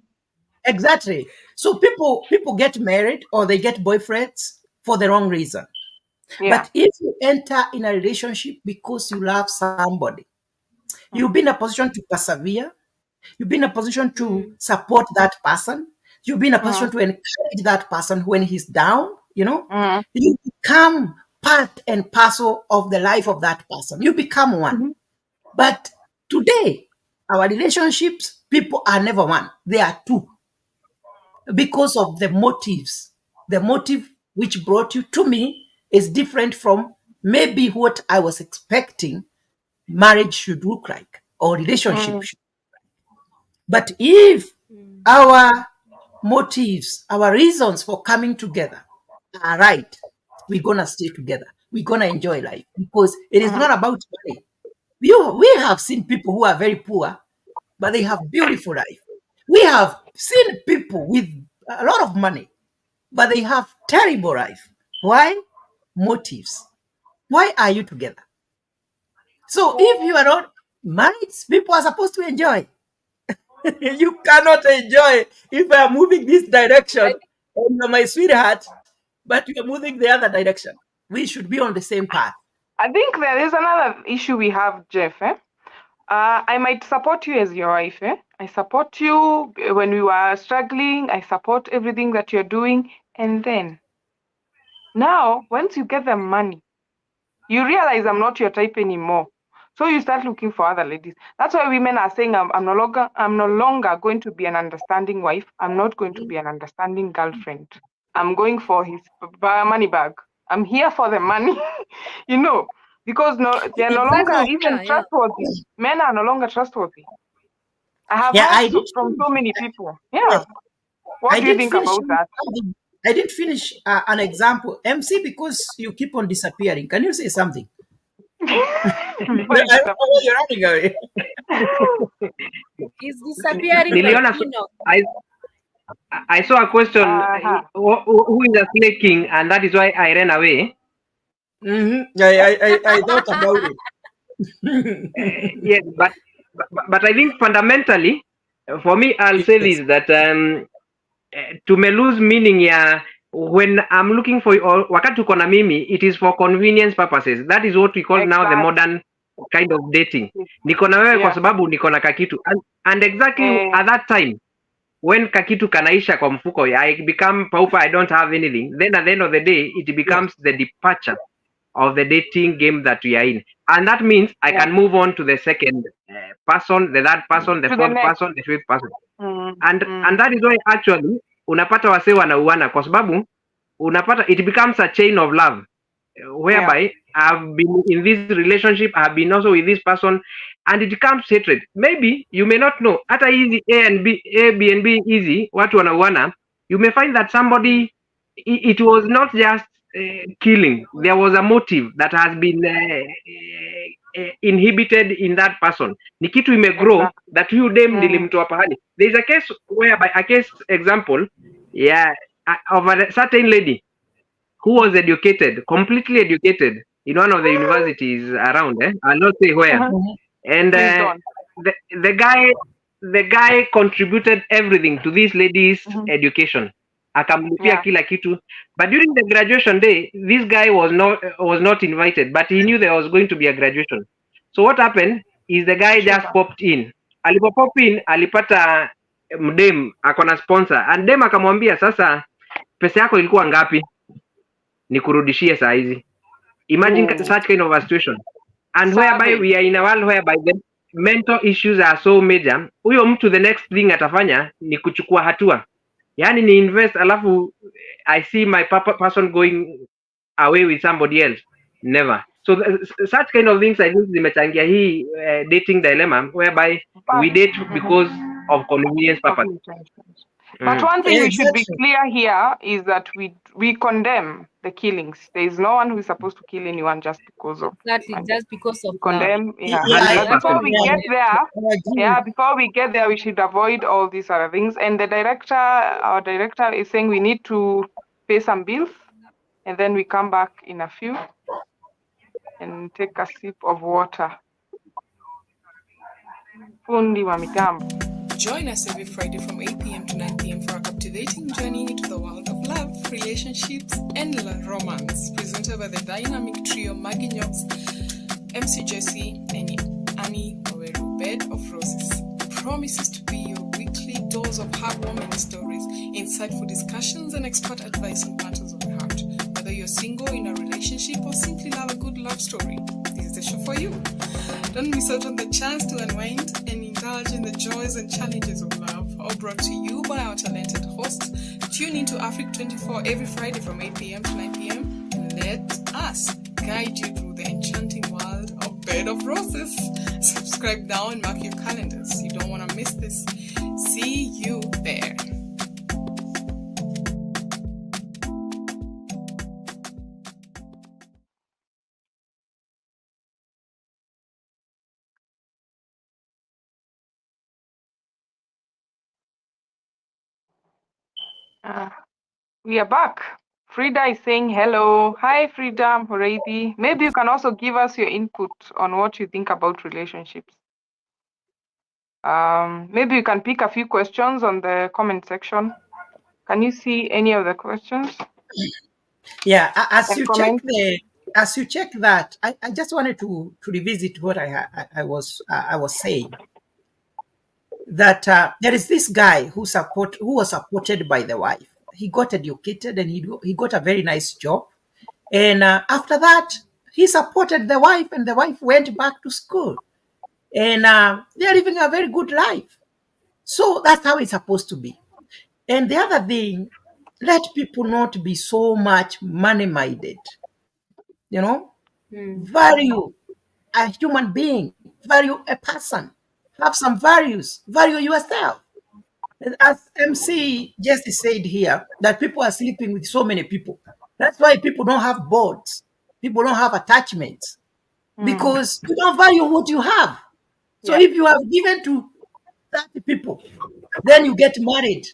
exactly. So people get married or they get boyfriends for the wrong reason. Yeah. But if you enter in a relationship because you love somebody, you'll be in a position to persevere. You'll be in a position to support that person. You'll be in a Mm-hmm. position to encourage that person when he's down. Mm-hmm. You become part and parcel of the life of that person. You become one. Mm-hmm. But today, our relationships, people are never one. They are two because of the motives. The motive which brought you to me is different from maybe what I was expecting marriage should look like or relationship Mm-hmm. should. But if our motives, our reasons for coming together are right, we're gonna stay together. We're gonna enjoy life because it is not about money. We have seen people who are very poor, but they have beautiful life. We have seen people with a lot of money, but they have terrible life. Why? Motives. Why are you together? So if you are not married, people are supposed to enjoy. You cannot enjoy if I am moving this I direction think and you're my sweetheart, but you're moving the other direction. We should be on the same path. I think there is another issue we have, Jeff. I might support you as your wife. I support you when you are struggling. I support everything that you're doing. And then now, once you get the money, you realize I'm not your type anymore. So you start looking for other ladies. That's why women are saying I'm no longer going to be an understanding wife. I'm not going to be an understanding girlfriend. I'm going for his money bag. I'm here for the money, because they're no longer even trustworthy. Men are no longer trustworthy. I have heard from so many people. Yeah. What do you think about that? I didn't finish an example. MC, because you keep on disappearing. Can you say something? I don't know why you're running away. He's disappearing like I saw a question, who is a snake king, and that is why I ran away. I thought about it. Yes, but I think fundamentally, for me, I'll say this, that to me lose meaning when I'm looking for wakati uko na mimi, it is for convenience purposes. That is what we call now the modern kind of dating. Niko na wewe kwa sababu niko na kakitu, and exactly at that time when kakitu kanaisha kwa mfuko, I become pauper, I don't have anything. Then at the end of the day, it becomes the departure of the dating game that we are in, and that means I can move on to the second person, the third person, the fourth person, the fifth person, and that is why actually unapata wase wanauana kwa sababu unapata it becomes a chain of love whereby I've been in this relationship, I've been also with this person, and it becomes hatred. Maybe you may not know hata easy A, B and B easy watu wanauana, you may find that somebody, it was not just killing, there was a motive that has been inhibited in that person, ni kitu imegrow that huyu dem nilimtoa pahali. There is a case whereby, a case example of a certain lady who was educated, completely educated in one of the universities around, I'll not say where, and the guy contributed everything to this lady's education, akamlipia kila kitu, but during the graduation day this guy was not invited, but he knew there was going to be a graduation. So what happened is the guy just popped in. Alipopop in alipata mdem akona sponsor, and dem akamwambia, sasa pesa yako ilikuwa ngapi nikurudishie saa hizi. Imagine such kind of a situation, and whereby we are in a world whereby the mental issues are so major. Huyo mtu the next thing atafanya ni kuchukua hatua, yani ni invest, alafu I see my person going away with somebody else, never. So such kind of things I think zimechangia hii dating dilemma whereby we date because of convenience purpose. But one thing we should be clear here is that we condemn the killings. There is no one who is supposed to kill anyone just because of condemn. Before we get there, we should avoid all these other things. And our director is saying we need to pay some bills, and then we come back in a few and take a sip of water. Fundi wa mitambo. Join us every Friday from 8 p.m. to 9 p.m. for a captivating journey into the world of love, relationships, and romance. Presented by the dynamic trio Maggie Knox, MC Jessie, and Annie Oweru, Bed of Roses. Promises to be your weekly dose of heartwarming stories, insightful discussions, and expert advice on matters of the heart. Whether you're single, in a relationship, or simply love a good love story, this is the show for you. Don't miss out on the chance to unwind and indulge in the joys and challenges of love, all brought to you by our talented hosts. Tune into Africa 24 every Friday from 8 p.m. to 9 p.m. Let us guide you through the enchanting world of Bed of Roses. Subscribe now and mark your calendars. You don't want to miss this. See you there. We are back. Frida is saying hello. Hi, Frida Horeithi. Maybe you can also give us your input on what you think about relationships. Maybe you can pick a few questions on the comment section. Can you see any of the questions? Yeah, as you check that, I just wanted to revisit what I was saying. That there is this guy who was supported by the wife. he got educated and he got a very nice job. And after that, he supported the wife, and the wife went back to school. And they're living a very good life. So that's how it's supposed to be. And the other thing, let people not be so much money minded. You know, value a human being, value a person, have some values, value yourself. As MC just said here, that people are sleeping with so many people. That's why people don't have boards. People don't have attachments because you don't value what you have. So Yeah. if you have given to 30 people, then you get married.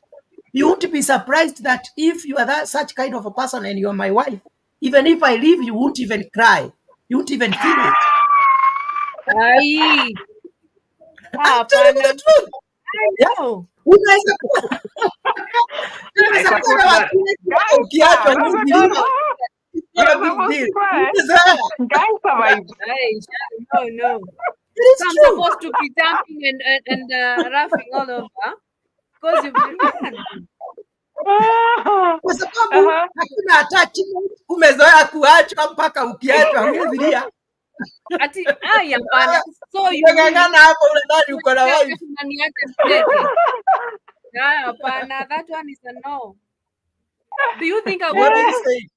You won't be surprised that if you are that such kind of a person and you're my wife, even if I leave, you won't even cry. You won't even feel it. Ai, I'm telling you the hapana. truth. Yeah. No. Unaweza kuwa I unaweza kuwa support na that. watu ukiachwa Gangster. nyuzi No, lima. no. It's not You're a big supposed deal. to cry. Gangster vibes. Hey, no, no. It is So I'm true. supposed to be jumping and laughing all over because you've returned. Kwa sababu hakuna attachment. Umezoea kuachwa mpaka ukiachwa huwezi lia. Ati, hapana. So you mean Umeng'ang'ana hapo unadhani uko na wife. unaniacha niteke? Hapana, that one is a no. Do you think I would What are be you saying?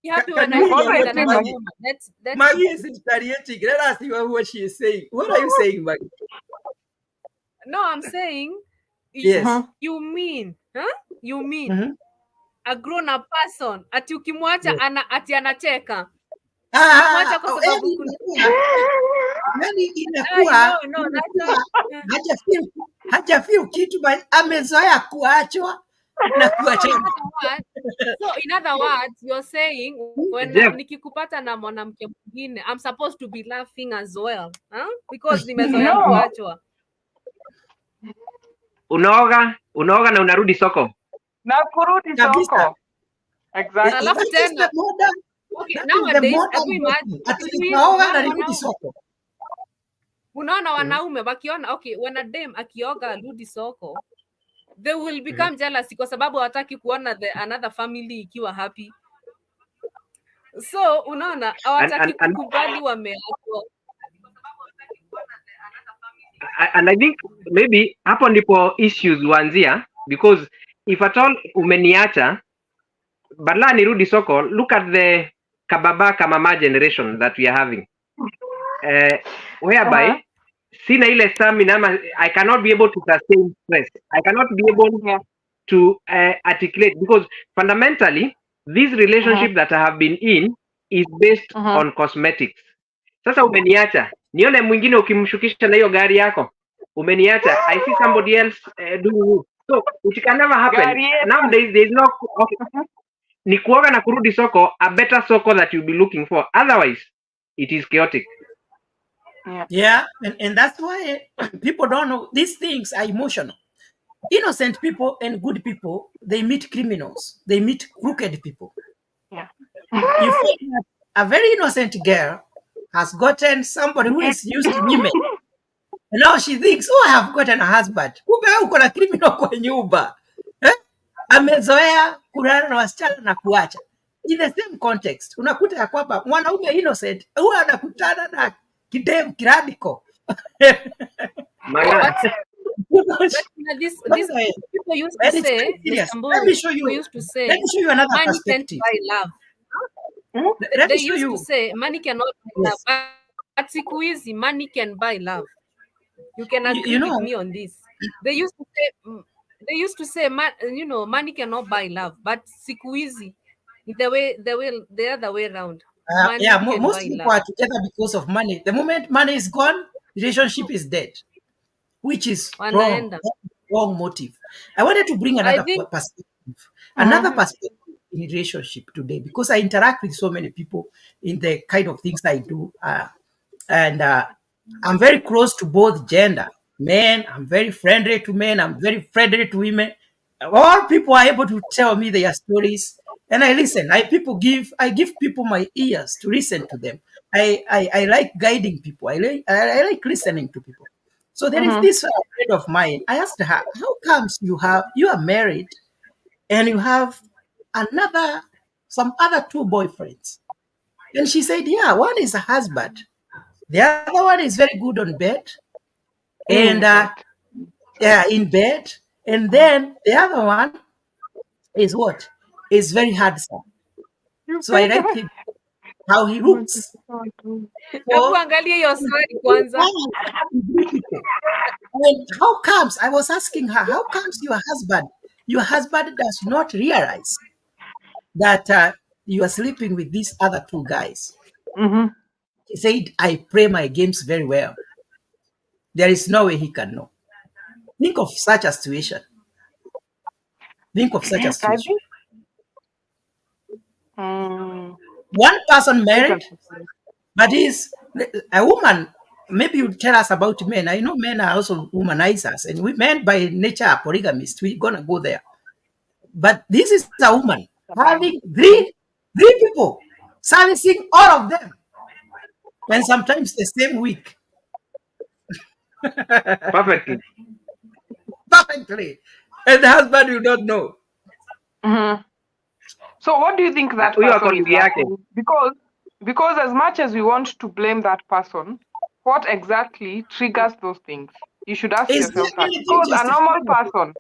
happy Can when I you sleep hear with what another Maggie? woman? Let's Maggie is retaliating. Let us hear what she is saying. What are you saying, Maggie? No, I'm saying Yes. you mean, You mean Mhm. a grown up person ati ukimwacha Yes. ati anacheka. Unamwacha kwa sababu kuna Yani inakuwa hajafeel kitu, amezoea kuachwa na kuachana. So in other words, you're saying when Jeff. nikikupata na mwanamke mwingine, I'm supposed to be laughing as well, because nimezoea No. kuachwa. Unaoga na unarudi soko. Na kurudi Kabisa. soko. Exactly. Alafu That is tena the modern, okay, that is the nowadays modern hebu imagine version. Ati siku hizi nikaoga na unaona nirudi wanaume- soko. unaona wanaume wakiona okay, when a dem akioga arudi soko, they will become jealous kwa sababu hawataki kuona another family ikiwa happy. So unaona hawataki kukubali wameachwa. And I think maybe hapo ndipo issues huanzia, because if at all umeniacha badala nirudi soko, look at the kababa kamama generation that we are having, whereby sina ile stamina ama I cannot be able to sustain stress. I cannot be able to articulate, because fundamentally this relationship that I have been in is based on cosmetics. Sasa umeniacha, nione mwingine ukimshukisha na hiyo gari yako, umeniacha, I see somebody else doing it. So it can never happen. Nowadays there is no ni kuoga na kurudi soko, a better soko that you'll be looking for. Otherwise it is chaotic. Yeah, and that's why people don't know these things are emotional. Innocent people and good people, they meet criminals, they meet crooked people. Yeah. You find that a very innocent girl has gotten somebody who is used to women. And now she thinks, oh, I have gotten a husband. Kumbe wewe uko na criminal kwa nyumba. Amezoea kulala na wasichana na kuacha. In the same context, unakuta ya kwamba mwanaume innocent huwa anakutana na kidem kiradical. These people used to say, let me show you another money perspective. can't buy love. They used to say money cannot buy love. But siku hizi money can buy love. You can agree with me on this. They used to say money cannot buy love, but siku hizi the other way around. Most people are together because of money. The moment money is gone, relationship is dead, which is wrong motive. I wanted to bring another perspective in relationship today, because I interact with so many people in the kind of things I do, and I'm very close to both gender. Men, I'm very friendly to men, I'm very friendly to women. All people are able to tell me their stories, and I listen. I give people my ears to listen to them. I like guiding people. I like listening to people. So there is this friend of mine. I asked her, how comes you are married and you have some other two boyfriends. And she said, yeah, one is a husband. The other one is very good on bed. And In bed. yeah, in bed. And then the other one is what? Is very handsome. You So I like him, how he looks. Hebu angalia hiyo swali kwanza. And how comes, I was asking her, how comes your husband does not realize that you are sleeping with these other two guys? Mm-hmm. He said, I play my games very well. There is no way he can know. Think of such a situation. Think of such a I situation. think One person married, but is a woman. Maybe you tell us about men. I know men are also womanizers, and we men by nature are polygamists. We're gonna go there. But this is a woman having three people, servicing all of them, and sometimes the same week. Perfectly. Perfectly. And the husband will not know. Mm-hmm. So what do you think that Huyo person is ako yake. lacking? Because as much as we want to blame that person, what exactly triggers those things? You should ask Is yourself there that. anything Because justifiable?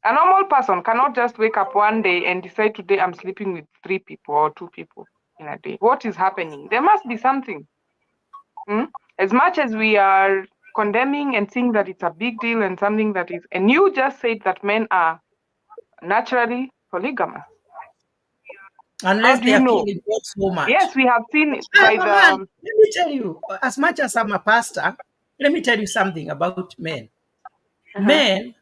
a normal person cannot just wake up one day and decide today I'm sleeping with 3 people or 2 people in a day. What is happening? There must be something. As much as we are condemning and saying that it's a big deal and something that is, and you just said that men are naturally polygamous. Unless do they you are know? killing God so much. Yes, we have seen it I'm by a man. Let me tell you, as much as I'm a pastor, let me tell you something about men. Men,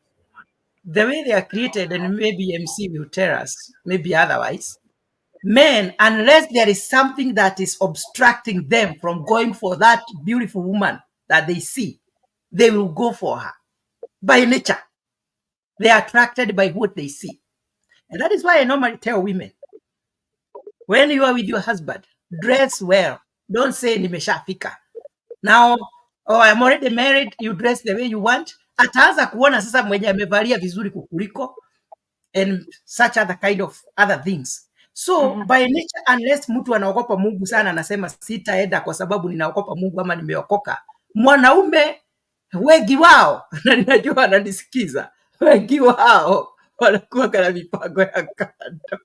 the way they are created, and maybe MC will tell us, maybe otherwise, men, unless there is something that is obstructing them from going for that beautiful woman that they see, they will go for her. By nature, they are attracted by what they see. And that is why I normally tell women, when you are with your husband, dress well. Don't say nimeshafika. Now, oh, I'm already married, you dress the way you want. Ataanza kuona sasa mwenye amevalia vizuri kukuliko and such other kind of other things. So by nature, unless mtu anaogopa Mungu sana, anasema sitaenda kwa sababu ninaogopa Mungu ama nimeokoka. Mwanaume wengi wao na ninajua ananisikiza, wengi wao wanakuwa kana mipango ya kando.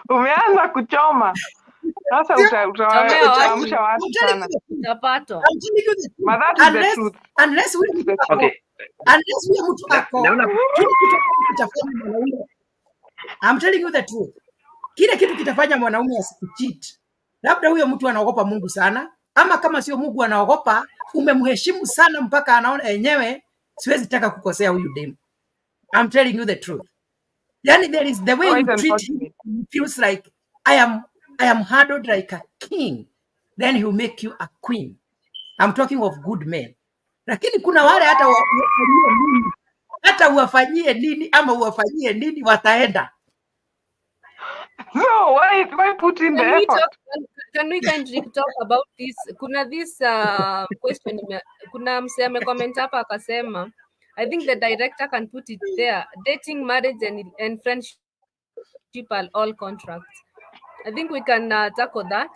Umeanza kuchoma sasa, utaamsha watu sana. Utapatwa. But that is the truth. Unless we Okay. unless we mtu ako Naona kile kitu kitafanya mwanaume, I'm telling you the truth, kile kitu kitafanya mwanaume asikucheat, labda huyo mtu anaogopa Mungu sana, ama kama sio Mungu anaogopa, umemheshimu sana mpaka anaona yenyewe siwezi taka kukosea huyu demu. I'm telling you the truth. Yani there is the way you treat him, he feels like I am handled like a king, then he will make you a queen. I'm talking of good men. Lakini kuna wale hata uwafanyie nini ama uwafanyie nini wataenda. So why put in the effort? Can we kindly talk about this? Kuna this question, kuna mse amecomment hapa akasema, I think the director can put it there, dating, marriage and friendship are all contracts. I think we can tackle that.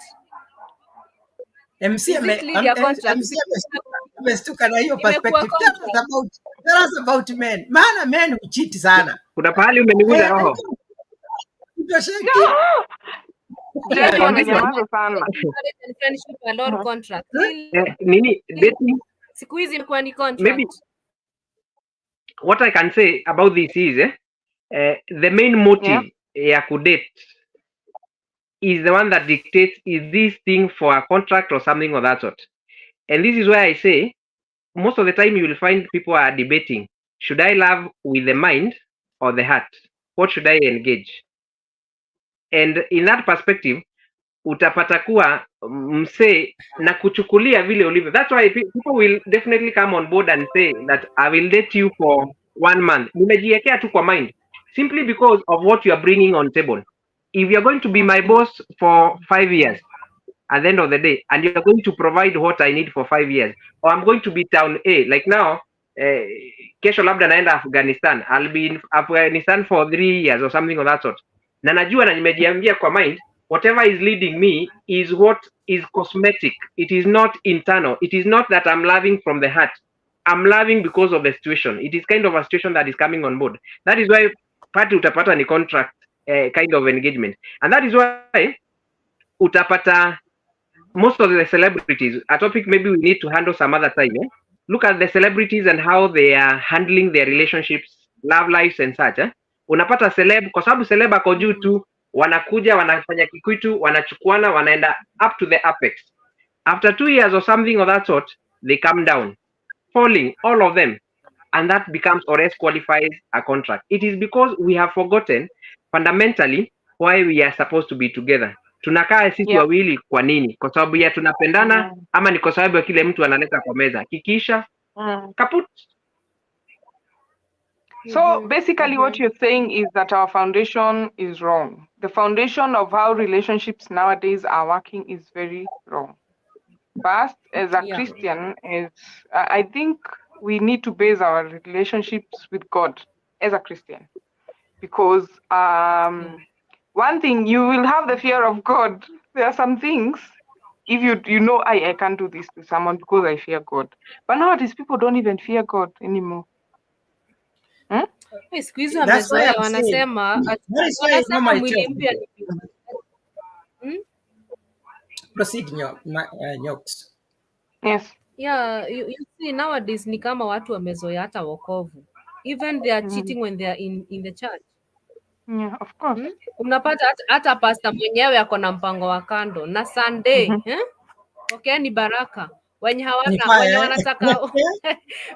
MC amestuka na hiyo perspective. Tell us about men. Maana men hucheat sana. kuna pahali umeniguza roho. Nini dating? Siku hizi imekuwa ni contract. Maybe what I can say about this is the main motive ya kudate is the one that dictates, is this thing for a contract or something of that sort. And this is where I say most of the time you will find people are debating, should I love with the mind or the heart? What should I engage? And in that perspective utapata kuwa msee na kuchukulia vile ulivyo. That's why people will definitely come on board and say that I will date you for 1 month. Nimejiwekea tu kwa mind simply because of what you are bringing on table. If you are going to be my boss for 5 years at the end of the day, and you are going to provide what I need for 5 years, or I'm going to be town A, like now kesho labda naenda Afghanistan, I'll be in Afghanistan for 3 years or something of that sort, na najua na nimejiambia kwa mind whatever is leading me is what is cosmetic, it is not internal, it is not that I'm loving from the heart, I'm loving because of the situation, it is kind of a situation that is coming on board. That is why party utapata ni contract kind of engagement, and that is why utapata most of the celebrities, a topic maybe we need to handle some other time. Look at the celebrities and how they are handling their relationships, love lives and such. Unapata celeb, kwa sababu celeb ako juu tu, wanakuja wanafanya kikwitu, wanachukuana, wanaenda up to the apex. After 2 years or something of that sort, they come down, falling, all of them, and that becomes or else qualifies a contract. It is because we have forgotten fundamentally why we are supposed to be together. Tunakaa sisi Yeah. wawili kwa nini? Kwa sababu ya tunapendana ama ni kwa sababu ya kile mtu analeta kwa meza? Kikisha kaput. So basically what you're saying is that our foundation is wrong. The foundation of how relationships nowadays are working is very wrong. First, as a Christian, I think we need to base our relationships with God as a Christian. Because one thing, you will have the fear of God. There are some things, if you know, I can't do this to someone because I fear God. But nowadays, people don't even fear God anymore. Siku hizi wamezoea, wanasema mwili mpya. Proceed, Nyox. Yes. Yeah, you see nowadays ni kama watu wamezoea hata wokovu. Even they are cheating when they are in the church. Yeah, of course. Unapata hata pastor mwenyewe ako na mpango wa kando na Sunday, okay, ni baraka. Wenye hawana, wenye wanataka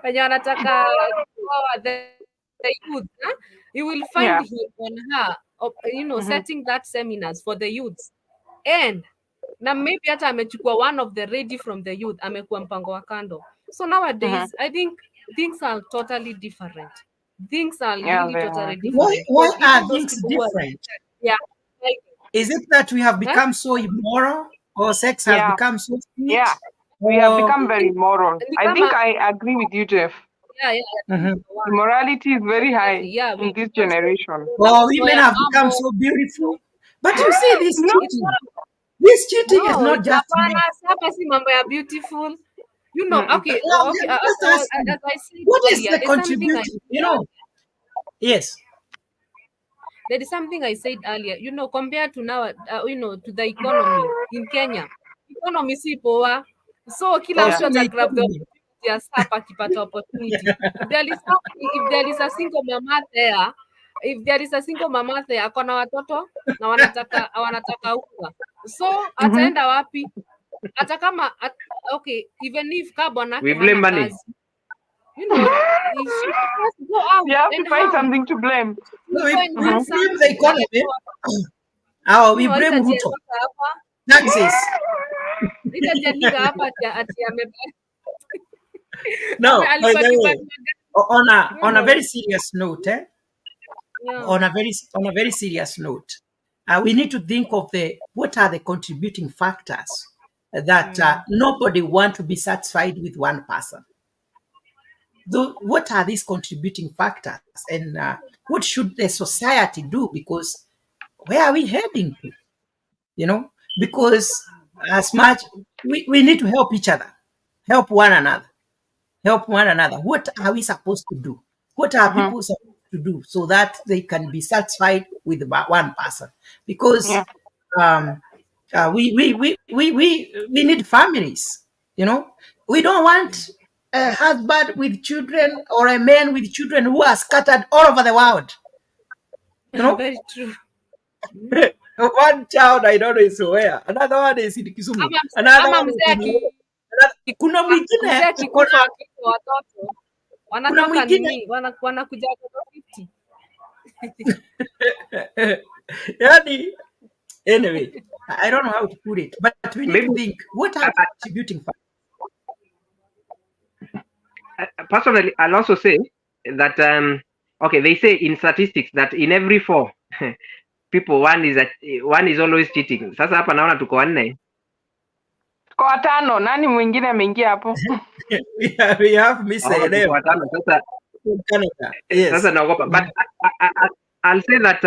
wenye wanataka the youth, you will find him on her, setting that seminars for the youths. And na maybe hata amechukua one of the ready from the youth, amekuwa mpango wa kando. So nowadays, I think things are totally different. Things are really totally different. Why are things different? Like, is it that we have become so immoral, or sex has become so sweet? Yeah, we have become very moral. I think I agree with you, Jeff. Immorality is very high in this generation. Well, women have become so beautiful. But you see, this cheating is not just mambo ya beautiful. You know, okay, as I said, what is the contributing? Yes. There is something I said earlier. Compared to now, to the economy in Kenya, economy si poa. So kila mtu ata grab the opportunity ya sapa akipata opportunity. If there is a single mama there, akona watoto na wanataka unga. So ataenda wapi? Hata kama okay, even if we blame money. If she has to go out, you have to find something to blame. No, we blame the economy. We blame Ruto. Taxes. No, by the way, on a very serious note, on a very serious note, we need to think of what are the contributing factors that nobody wants to be satisfied with one person. What are these contributing factors, and what should the society do? Because where are we heading to? Because as much we need to help each other, help one another. What are we supposed to do? What are people supposed to do so that they can be satisfied with one person? Because we need families. We don't want a husband with children or a man with children who are scattered all over the world. Very true. One child I don't know is where, another one is in Kisumu, another one is kuna mwingine watoto wanatoka nini wanakuja 50. Yani, anyway, I don't know how to put it, but we need to think what are the contributing factors. Personally, I'll also say that okay, they say in statistics that in every 4 people one is always cheating. Sasa hapa naona tuko 4. Kwa watano, nani mwingine ameingia hapo? we have Miss tuko Elem watano sasa. from Canada. Yes. Sasa naogopa, but I'll say that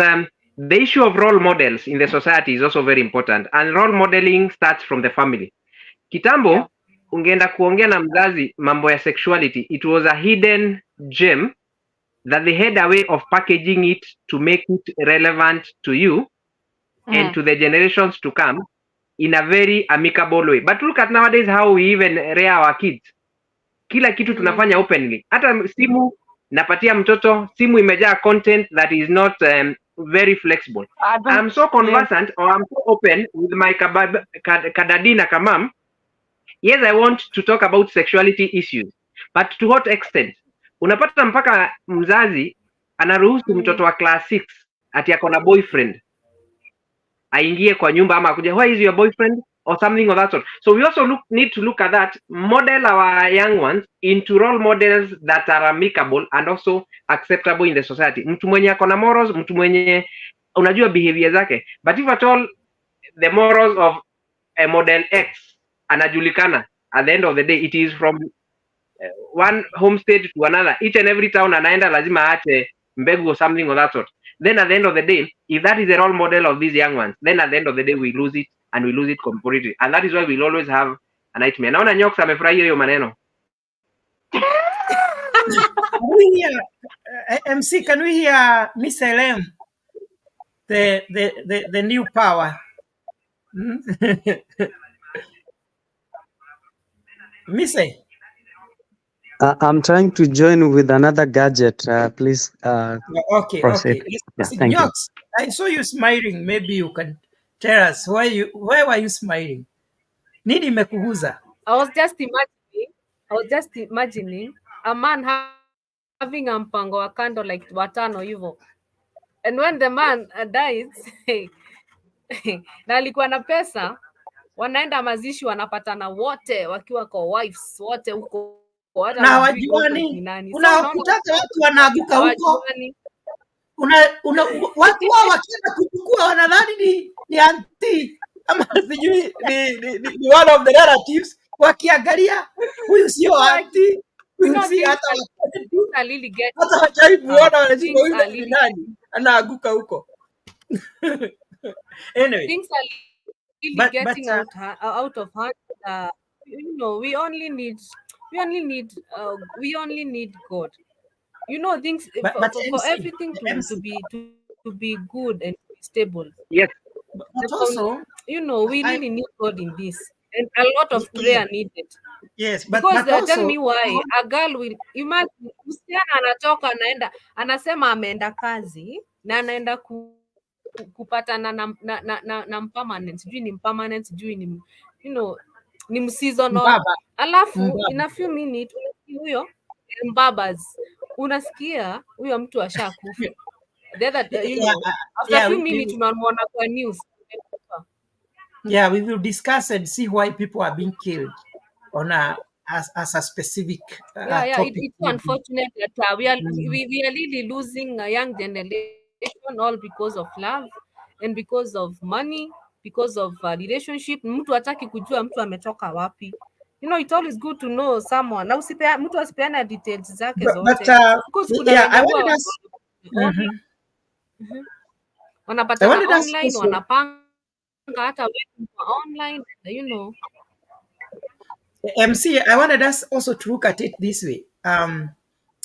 the issue of role models in the society is also very important, and role modeling starts from the family. Kitambo Yeah. ungeenda kuongea na mzazi mambo ya sexuality, it was a hidden gem that they had a way of packaging it to make it relevant to you and to the generations to come in a very amicable way. But look at nowadays how we even rear our kids. Kila kitu tunafanya openly. Hata simu napatia mtoto, simu imejaa content that is not very flexible. I'm so conversant or I'm so open with my kadadi na kamam. Yes, I want to talk about sexuality issues, but to what extent? Unapata mpaka mzazi anaruhusu mtoto wa class 6 ati ako na boyfriend aingie kwa nyumba ama akuja, why is your boyfriend or something of that sort. So we also need to look at that, model our young ones into role models that are amicable and also acceptable in the society. Mtu mwenye ako na morals, mtu mwenye unajua behavior zake, but if at all the morals of a model X anajulikana, at the end of the day it is from one homestead to another, each and every town anaenda lazima aache mbegu or something of that sort. Then at the end of the day, if that is the role model of these young ones, then at the end of the day we lose it, and we lose it completely, and that is why we'll always have a nightmare. Naona Nyox amefurahia hiyo maneno. We hear, MC, can we hear Miss Elem, the new power? Miss E? I'm trying to join with another gadget. Please Okay, proceed. okay. Yeah, thank you. Nyox, I saw you smiling. Maybe you can tell us why were you smiling? Nini imekuguza? I was just imagining a man having a mpango wa kando like watano hivyo, and when the man dies na alikuwa na pesa, wanaenda mazishi, wanapatana wote wakiwa kwa wives wote huko, hata Na hawajui culprit ni hawajuani. nani. So Unakutaka watu wanaaguka huko. hawajuani. Watu wao wakienda kuchukua wanadhani ni auntie ama sijui ni one of the relatives, wakiangalia huyu sio auntie, huyu si hata hata wachai muona, wanasema huyu ni nani, anaaguka huko. Anyway, things are really getting out of hand. You know, we only need God. You know, things but for MC, everything to be good and stable. Yes. But also, you know, we really need God in this, and a lot of prayer needed. Yes, because but tell me why a girl will imagine msichana anatoka anaenda anasema ameenda kazi na anaenda kupatana na permanent, sijui ni permanent, sijui ni you know ni mseasonal, alafu in a few minutes huyo mbabas unasikia huyo mtu ashakufa. The other you know after a few minutes unaona kwa news. Yeah, we will discuss and see why people are being killed on as a specific topic. It's unfortunate that we are really losing a young generation, all because of love and because of money, because of relationship. Mtu hataki kujua mtu ametoka wapi. You know, it's always good to know someone. Na mtu asipeana details zake zote. Because I wanted us wanapatana online, wanapanga hata online, you know. MC, I wanted us also to look at it this way.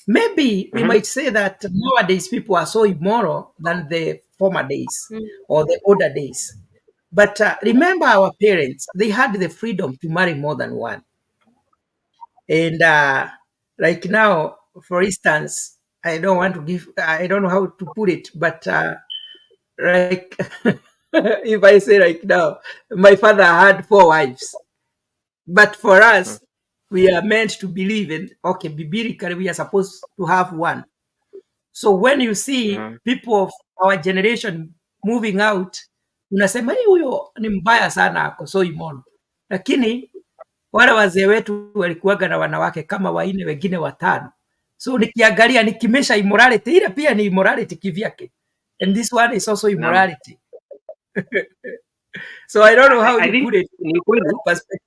Maybe we might say that nowadays people are so immoral than the former days or the older days. But remember our parents, they had the freedom to marry more than one. And like now, for instance, I don't know how to put it, but like if I say right now, my father had 4 wives. But for us, we are meant to believe in, okay, biblically, we are supposed to have one. So when you see people of our generation moving out, unasema huyo ni mbaya sana, ako so immoral. Lakini wale wazee wetu walikuwaga na wanawake kama 4 wengine 5. So nikiangalia nikimesha immorality, ile pia ni immorality kivyake. And this one is also immorality. So I don't know how you put it in perspective.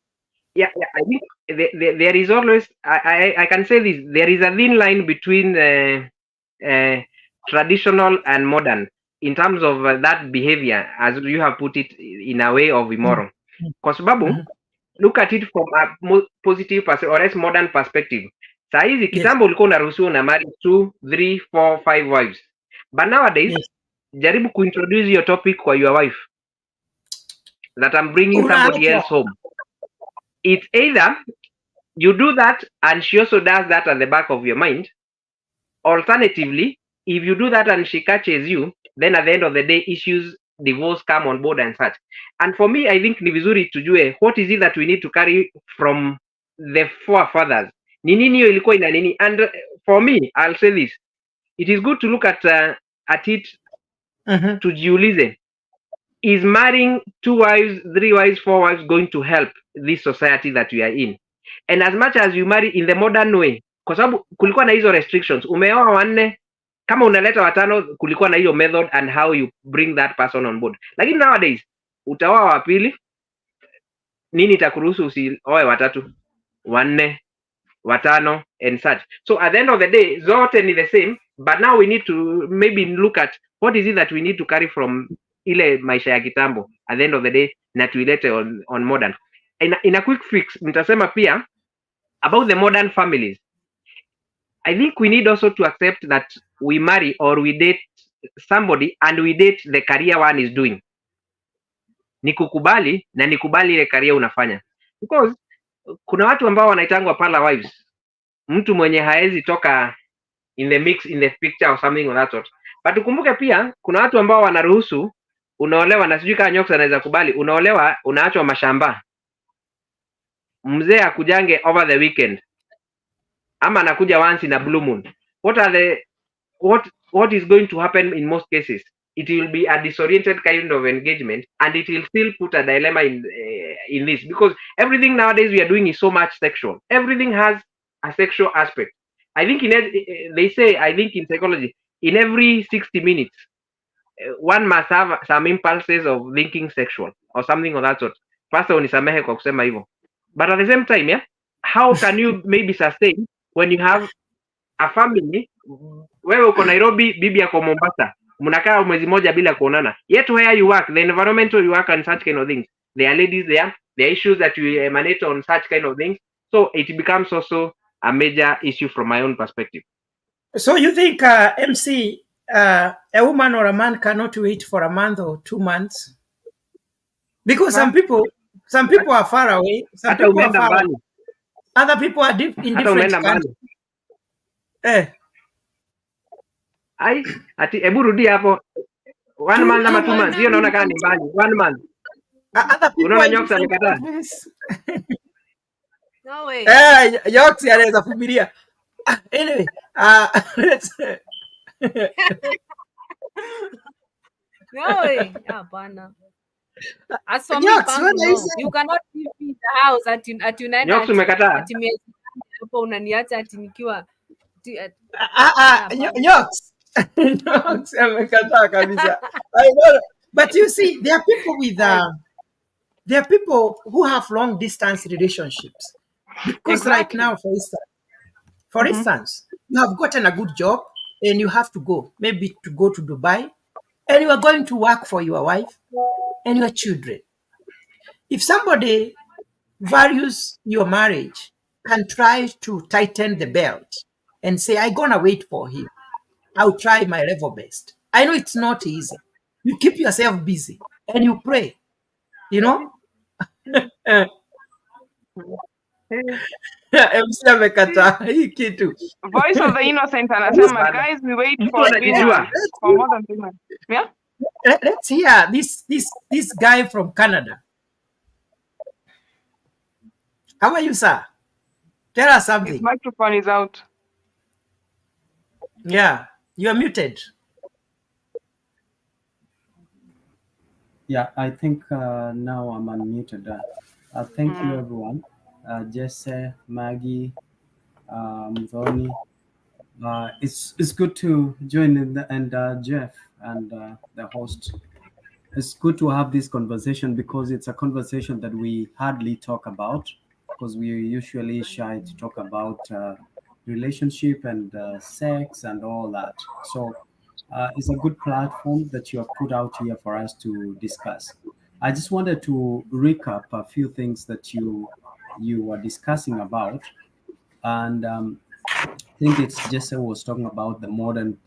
yeah, I think there is always, I can say this, there is a thin line between traditional and modern in terms of that behavior, as you have put it, in a way of immoral. Kwa sababu look at it from a positive or else modern perspective. Saa hizi Yes. kitambo ulikuwa unaruhusiwa una marry 2, 3, 4, 5 wives, but nowadays Yes. jaribu kuintroduce your topic kwa your wife that I'm bringing somebody else home. It's either you do that and she also does that at the back of your mind. Alternatively, if you do that and she catches you, then at the end of the day issues divorce come on board and such. And for me, I think ni vizuri tujue what is it that we need to carry from the forefathers. Ni nini hiyo ilikuwa ina nini? And for me, I'll say this. It is good to look at it, tujiulize, is marrying 2 wives, 3 wives, 4 wives going to help this society that we are in? And as much as you marry in the modern way, kwa sababu kulikuwa na hizo restrictions, umeoa wanne, kama unaleta watano, kulikuwa na hiyo method and how you bring that person on board. Lakini nowadays utaoa wa pili, nini itakuruhusu usioe watatu, wanne, watano and such? So at the end of the day zote ni the same, but now we need to maybe look at what is it that we need to carry from ile maisha ya kitambo at the end of the day na tuilete on modern. In a quick fix nitasema pia about the modern families. I think we need also to accept that we marry or we date somebody and we date the career one is doing. Nikukubali na nikubali ile career unafanya, because kuna watu ambao wanaitangwa pala wives, mtu mwenye haezi toka in the mix, in the picture or something of that sort. But ukumbuke pia kuna watu ambao wanaruhusu unaolewa, na sijui kama Nyox anaweza kubali, unaolewa unaachwa mashamba, mzee akujange over the weekend ama anakuja once in a blue moon. What is going to happen in most cases? It will be a disoriented kind of engagement, and it will still put a dilemma in this, because everything nowadays we are doing is so much sexual. Everything has a sexual aspect. I think they say, I think in psychology, in every 60 minutes, one must have some impulses of thinking sexual or something of that sort. Pastor unisamehe kwa kusema hivyo. But at the same time, yeah, how can you maybe sustain when you have a family? Wewe uko Nairobi, bibi yako Mombasa, mnakaa mwezi moja bila kuonana, yet where you work, the environmental you work and such kind of things, there are ladies there, there are issues that you emanate on such kind of things, so it becomes also a major issue from my own perspective. So you think, MC, a woman or a man cannot wait for a month or 2 months? Because some people are far away, some people are far away. Other people are in different countries. Ai, ati hebu rudi hapo. 1 month ama 2 months, hiyo naona kama ni mbali. 1 month. Other people unaona Nyox amekataa. No way. Nyox anaweza kuvumilia. Anyway, let's No way. Hapana. As for me, Nyox, Pangu, what are you no. saying? You cannot leave me in the house ati unaenda Nyox umekataa. ati miezi hapo unaniacha ati nikiwa Nyox. Nyox amekataa kabisa. I know. But you see, there are people with there are people who have long distance relationships. Because Exactly. right now, for instance, you have gotten a good job and you have to go, maybe to go to Dubai, and you are going to work for your wife and your children. If somebody values your marriage, can try to tighten the belt and say, I'm gonna wait for him. I'll try my level best. I know it's not easy. You keep yourself busy and you pray, you know? MC amekataa hii kitu. Voice of the innocent anasema, guys, we wait for dinner for more than 3 months. Yeah? Let's hear this guy from Canada. How are you, sir? Tell us His something. microphone is out. Yeah, you are muted. Yeah, I think now I'm unmuted. Thank you, everyone. Jesse, Maggie, Mthoni. It's good to join in and Jeff and the host. It's good to have this conversation because it's a conversation that we hardly talk about. because we usually shy to talk about relationship and sex and all that. So it's a good platform that you have put out here for us to discuss. I just wanted to recap a few things that you were discussing about, and I think it's Jesse was talking about the modern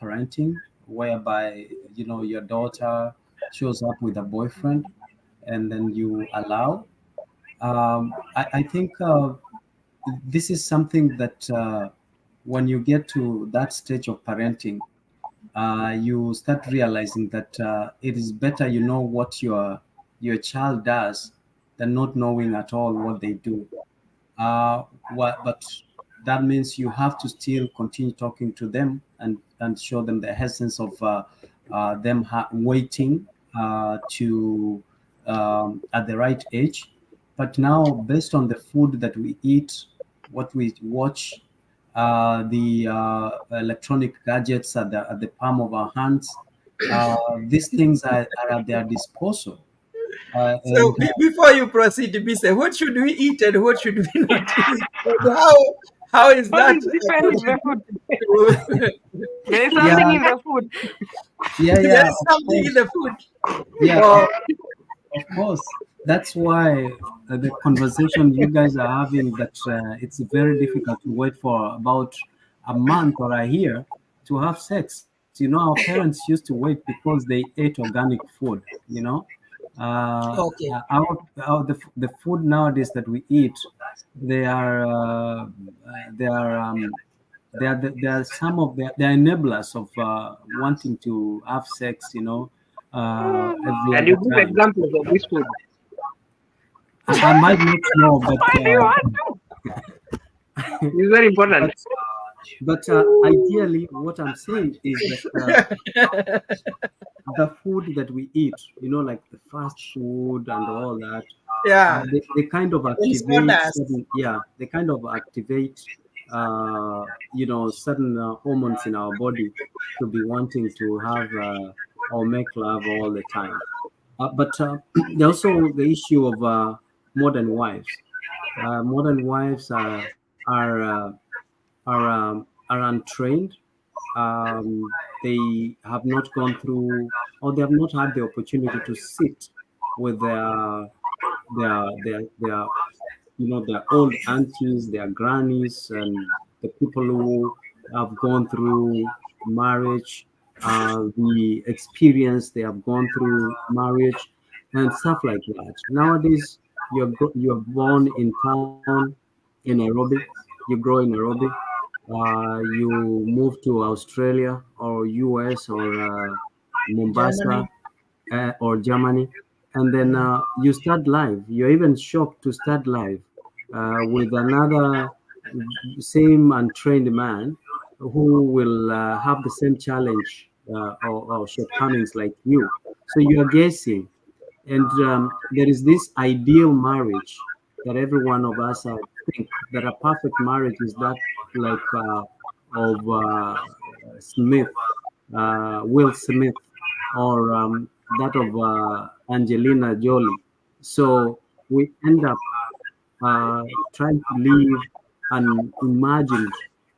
parenting, whereby your daughter shows up with a boyfriend, and then you allow. I think this is something that when you get to that stage of parenting, you start realizing that it is better you know what your child does than not knowing at all what they do. But that means you have to still continue talking to them and show them the essence of them waiting to at the right age. But now, based on the food that we eat, what we watch, the electronic gadgets at the palm of our hands, these things are at their disposal. So before you proceed, Bise, what should we eat and what should we not eat? And how is What that is different in the food? contributing There is Yeah, something in the food. yeah, there yeah, is of something in course. the food? Yeah, Or of course. That's why the conversation you guys are having, that it's very difficult to wait for about a month or a year to have sex. Our parents used to wait because they ate organic food. okay. The food nowadays that we eat, they are they are they are some of the enablers of wanting to have sex. Every Can you other give time. examples of this food? I might not know, but Why do you want to? It's very important. but ideally, what I'm saying is that the food that we eat, like the fast food and all that, Yeah. they kind of In activate sodas. certain, yeah, they kind of activate, certain hormones in our body to be wanting to have or make love all the time. But there's also the issue of modern wives. Modern wives are untrained. They have not gone through, or they have not had the opportunity to sit with their their old aunties, their grannies, and the people who have gone through marriage, the experience they have gone through marriage, and stuff like that. Nowadays, you're born in town in Nairobi, you grow in Nairobi, you move to Australia or US or Mombasa Germany. or Germany, and then you start live. You're even shocked to start live with another same untrained man who will have the same challenge or shortcomings like you. So you are guessing, and there is this ideal marriage that every one of us think that a perfect marriage is that, like of Smith, Will Smith, or that of Angelina Jolie. So we end up trying to live an imagined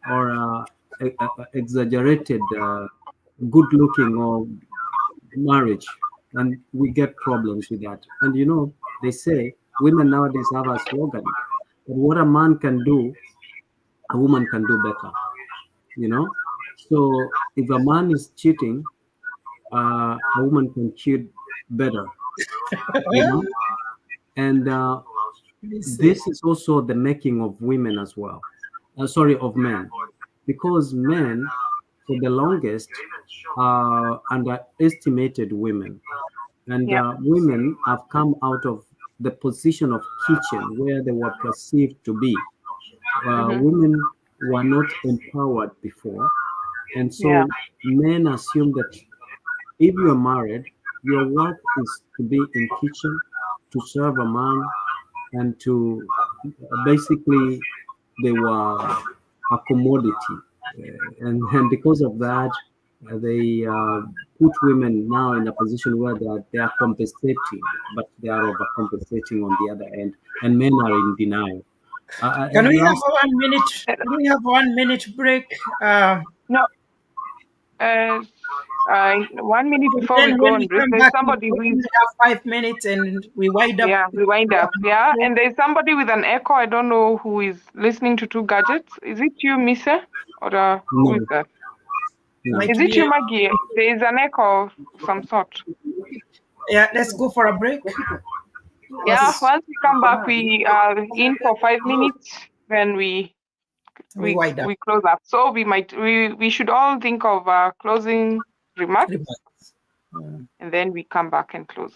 or exaggerated good looking or marriage, and we get problems with that. And they say women nowadays have a slogan that what a man can do, a woman can do better. you know so if a man is cheating, a woman can cheat better. you know and Let me see. this is also the making of women as well, sorry, of men, because men for the longest underestimated women. And Yeah. women have come out of the position of kitchen where they were perceived to be. Mm-hmm. Women were not empowered before. And Yeah. so men assume that if you are married, your work is to be in kitchen, to serve a man, and to basically they were a commodity. And because of that, they put women now in a position where they are compensating, but they are overcompensating on the other end, and men are in denial. Can we have Last, a 1 minute? Can we have 1 minute break? No, uh, 1 minute And before we then go when on we break, come there's back, somebody we who is, only have 5 minutes, and we wind up. yeah, we wind up. Yeah, and there's somebody with an echo. I don't know who is listening to two gadgets. Is it you, Misa? Or who is no, that? no. Might Is it be. you, Maggie? There is an echo of some sort. Yeah, let's go for a break. Yeah, Let's once we come back, we are in for 5 minutes. Then we we wind up. we close up. So we should all think of closing remarks, Remarks. and then we come back and close.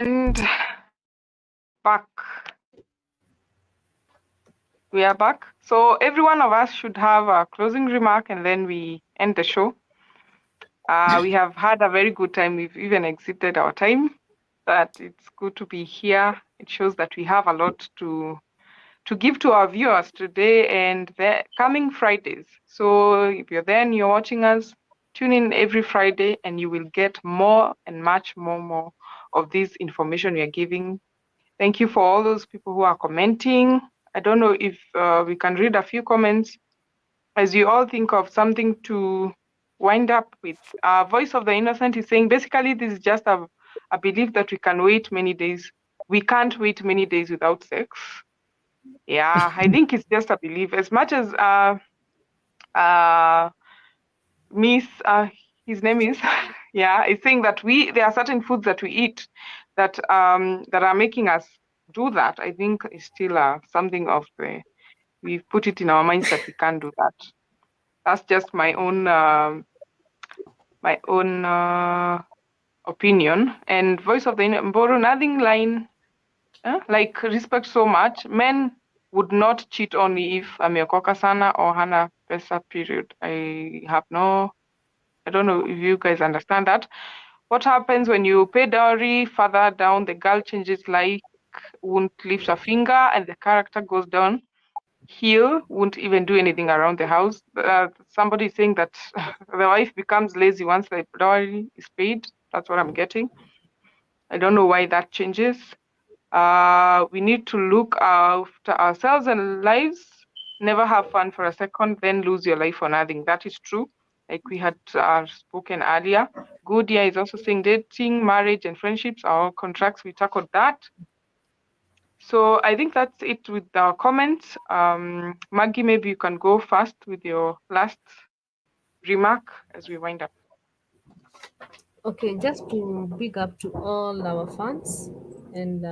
And back. We are back. So every one of us should have a closing remark, and then we end the show. We have had a very good time. We've even exceeded our time, but it's good to be here. It shows that we have a lot to give to our viewers today and the coming Fridays. So if you're there and you're watching us, tune in every Friday and you will get more and much more of this information we are giving. Thank you for all those people who are commenting. I don't know if we can read a few comments as you all think of something to wind up with. Voice of the Innocent is saying basically this is just a belief that we can wait many days. We can't wait many days without sex. Yeah, I think it's just a belief. As much as Miss, his name is, yeah, is saying that there are certain foods that we eat that are making us do that. I think it's still something of we've put it in our minds that we can't do that. That's just my own opinion. And voice of the Mboro, nothing line like respect so much. Men would not cheat only if ameokoka sana or hana pesa, period. I don't know if you guys understand that. What happens when you pay dowry further down, the girl changes, like won't lift a finger, and the character goes down. Hill won't even do anything around the house. Somebody is saying that the wife becomes lazy once the dowry is paid. That's what I'm getting. I don't know why that changes. We need to look after ourselves and lives. Never have fun for a second, then lose your life for nothing. That is true. Like we had spoken earlier. Goodia is also saying dating, marriage, and friendships are all contracts. We tackled that. So I think that's it with our comments. Maggie, maybe you can go first with your last remark as we wind up. Okay, just to big up to all our fans and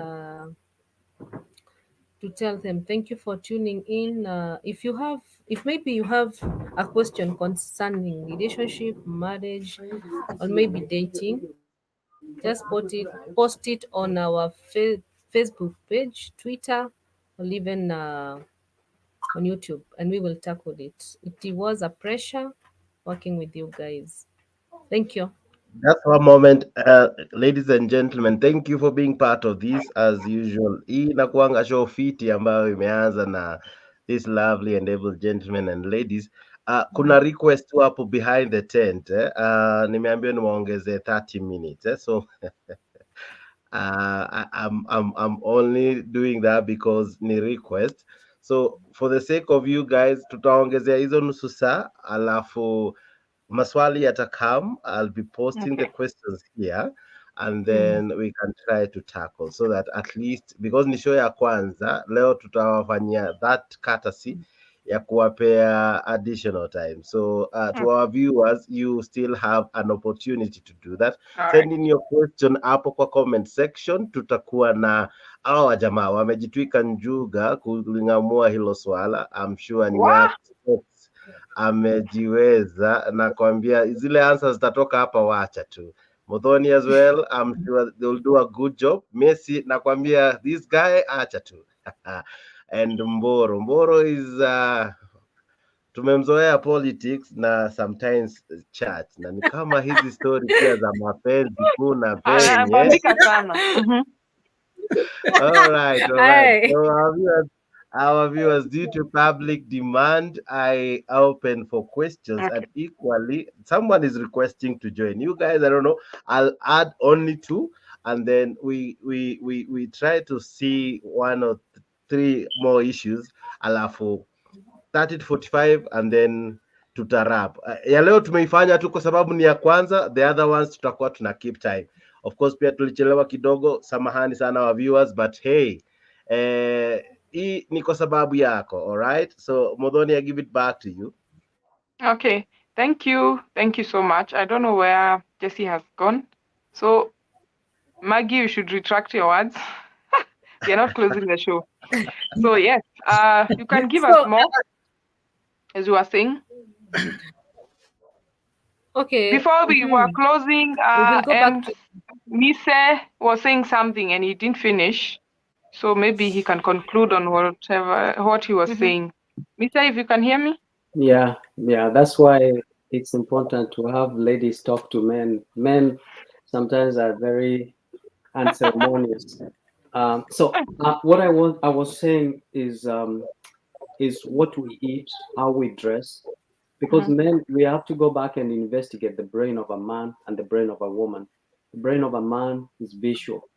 to tell them thank you for tuning in. If maybe you have a question concerning relationship, marriage, or maybe dating, just post it on our Facebook page, Twitter, or even on YouTube, and we will tackle it. It was a pleasure working with you guys. Thank you. That's one moment, ladies and gentlemen. Thank you for being part of this as usual. Hii inakuanga show fiti ambayo imeanza na this lovely and able gentlemen and ladies. Kuna request tu hapo behind the tent nimeambiwa niwaongeze 30 minutes so I'm only doing that because ni request. So for the sake of you guys, tutaongezea hizo nusu saa alafu maswali yatakam. I'll be posting the questions here and then we can try to tackle so that at least because ni show ya kwanza leo tutawafanyia that courtesy ya kuwapea additional time. So to our viewers, you still have an opportunity to do that. Send in your question hapo kwa comment section. Tutakuwa na hawa jamaa wamejitwika njuga kuling'amua hilo swala. I'm sure Nyak amejiweza na kuambia zile answers zitatoka hapa, wacha tu. Muthoni as well, I'm sure they'll do a good job. Messi nakwambia this guy acha tu. And Mboro is tumemzoea politics na sometimes church, na ni kama hizi story pia za mapenzi kuna penye. Anabambika sana. All right. So our viewers, due to public demand, I open for questions, and equally, someone is requesting to join. You guys, I don't know. I'll add only 2, and then we try to see 1 or 3 more issues. Alafu 30 to 45, and then tutarap. Ya leo tumeifanya tu kwa sababu ni ya kwanza, the other ones tutakuwa tuna keep time. Of course pia tulichelewa kidogo, samahani sana wa viewers, but hey, hii ni kwa sababu yako. All right, so Muthoni, I give it back to you. Okay, thank you so much. I don't know where Jesse has gone, so Maggie, you should retract your words. You're not closing the show. So yes, you can give us more, as you were saying. Okay. Before we were closing, and Mise was saying something and he didn't finish, so maybe he can conclude on what he was saying. Mise, if you can hear me. Yeah, that's why it's important to have ladies talk to men. Men sometimes are very unceremonious. So what I was saying is what we eat, how we dress, because men, we have to go back and investigate the brain of a man and the brain of a woman. The brain of a man is visual.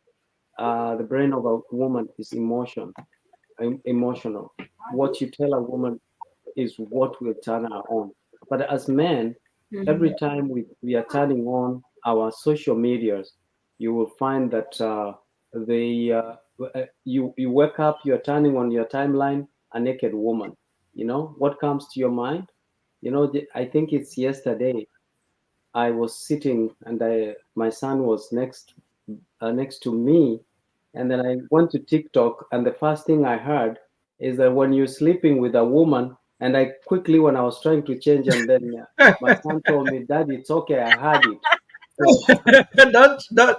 The brain of a woman is emotional. What you tell a woman is what will turn her on. But as men, every time we are turning on our social medias, you will find that you wake up, you're turning on your timeline, a naked woman. You know what comes to your mind? You know, I think it's yesterday. I was sitting and my son was next to me, and then I went to TikTok, and the first thing I heard is that when you're sleeping with a woman, and I quickly, when I was trying to change, and then my son told me, "Dad, it's okay, I heard it." So,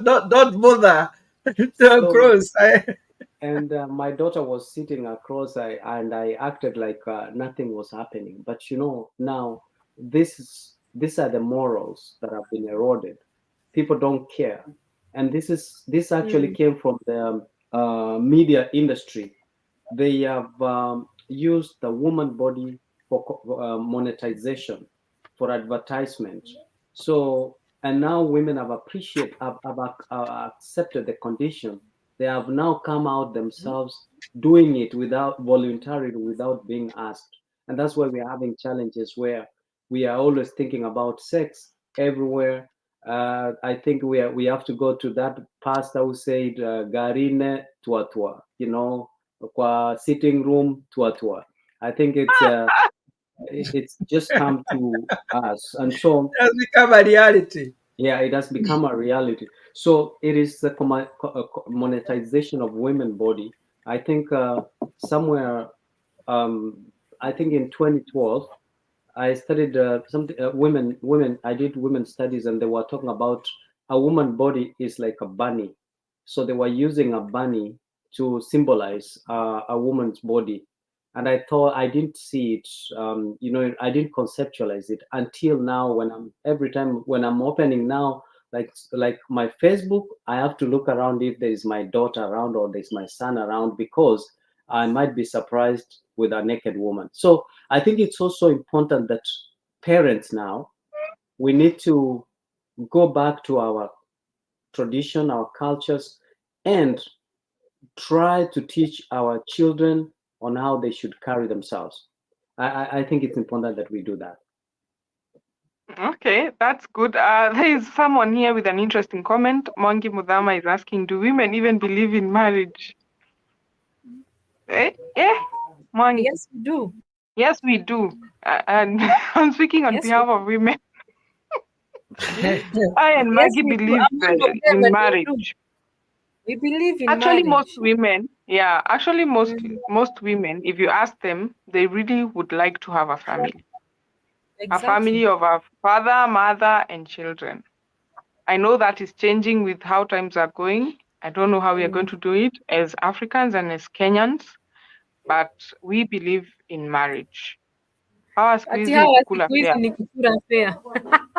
don't bother. Cross. And my daughter was sitting across, and I acted like nothing was happening. But you know, now these are the morals that have been eroded. People don't care, and this actually came from the media industry. They have used the woman body for monetization, for advertisement. So, and now women have accepted the condition. They have now come out themselves doing it without voluntarily, without being asked. And that's why we're having challenges where we are always thinking about sex everywhere. I think we have to go to that pastor who said, "Garine tuatua," you know, kwa sitting room tuatua. I think it's just come to us, and so it has become a reality. Yeah, it has become a reality. So it is the monetization of women body. I think somewhere, I think in 2012, I studied women. I did women studies, and they were talking about a woman body is like a bunny. So they were using a bunny to symbolize a woman's body. And I thought, I didn't see it, I didn't conceptualize it until now. Every time when I'm opening now, like my Facebook, I have to look around if there is my daughter around or there's my son around, because I might be surprised with a naked woman. So I think it's also important that parents now, we need to go back to our tradition, our cultures, and try to teach our children on how they should carry themselves. I think it's important that we do that. Okay, that's good. There is someone here with an interesting comment. Mwangi Mudhama is asking, do women even believe in marriage? Mwangi. Yes, we do. Yes, we do. And I'm speaking on Yes, behalf of women. we, I and yes, Maggie we do. believe I'm one of them, in and we do. marriage. We believe in Actually, most marriage. women, yeah, actually Mm, most women, if you ask them, they really would like to have a exactly. family of a father, mother, and children. I know that is changing with how times are going. I don't know how we are going to do it as Africans and as Kenyans, but we believe in marriage. Hawa siku Ati hizi ni hawa kukula siku hizi fea. ni kukula fea.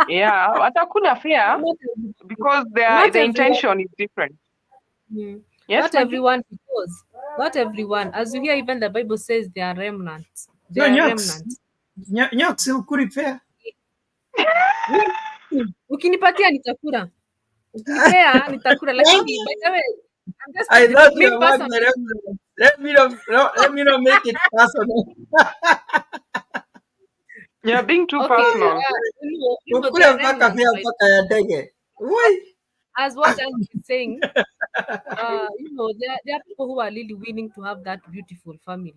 Yeah, watakula fea Not, because not the everyone. intention is different. Mm. Yes, Not Maggie? everyone, because not everyone. As you hear, even the Bible says they are remnants. They So are Nyox, remnants. Nyox ukuri fair. Ukinipatia nitakula. Ukinipea nitakula, lakini by the way, I'm just I thought you me were among the personally. remnants. Let me not make it personal. You're being too Okay, personal. they are Ukule mpaka remnants. fea By mpaka ya ndege. Woi. as what I'm saying, there are people who are really willing to have that beautiful family.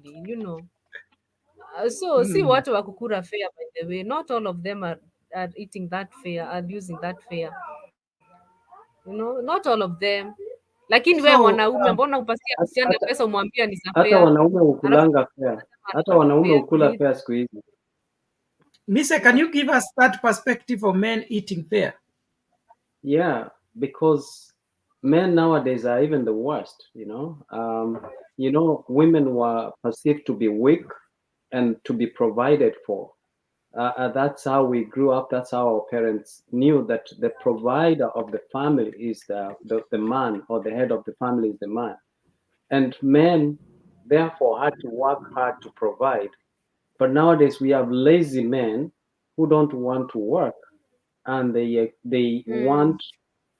So see what wakukura fare, by the way. Not all of them are eating that fare, are using that fare. Not all of them. Lakini we So mwanaume, mbona upasia msichana hata pesa umwambia ni za hata fare, wanaume alafu hukulanga fea, hata wanaume hukula fea siku hizi. Mise, can you give us that perspective of men eating fair? Yeah, because men nowadays are even the worst. Women were perceived to be weak and to be provided for. That's how we grew up. That's how our parents knew that the provider of the family is the man, or the head of the family is the man. And men, therefore, had to work hard to provide. But nowadays, we have lazy men who don't want to work, and they want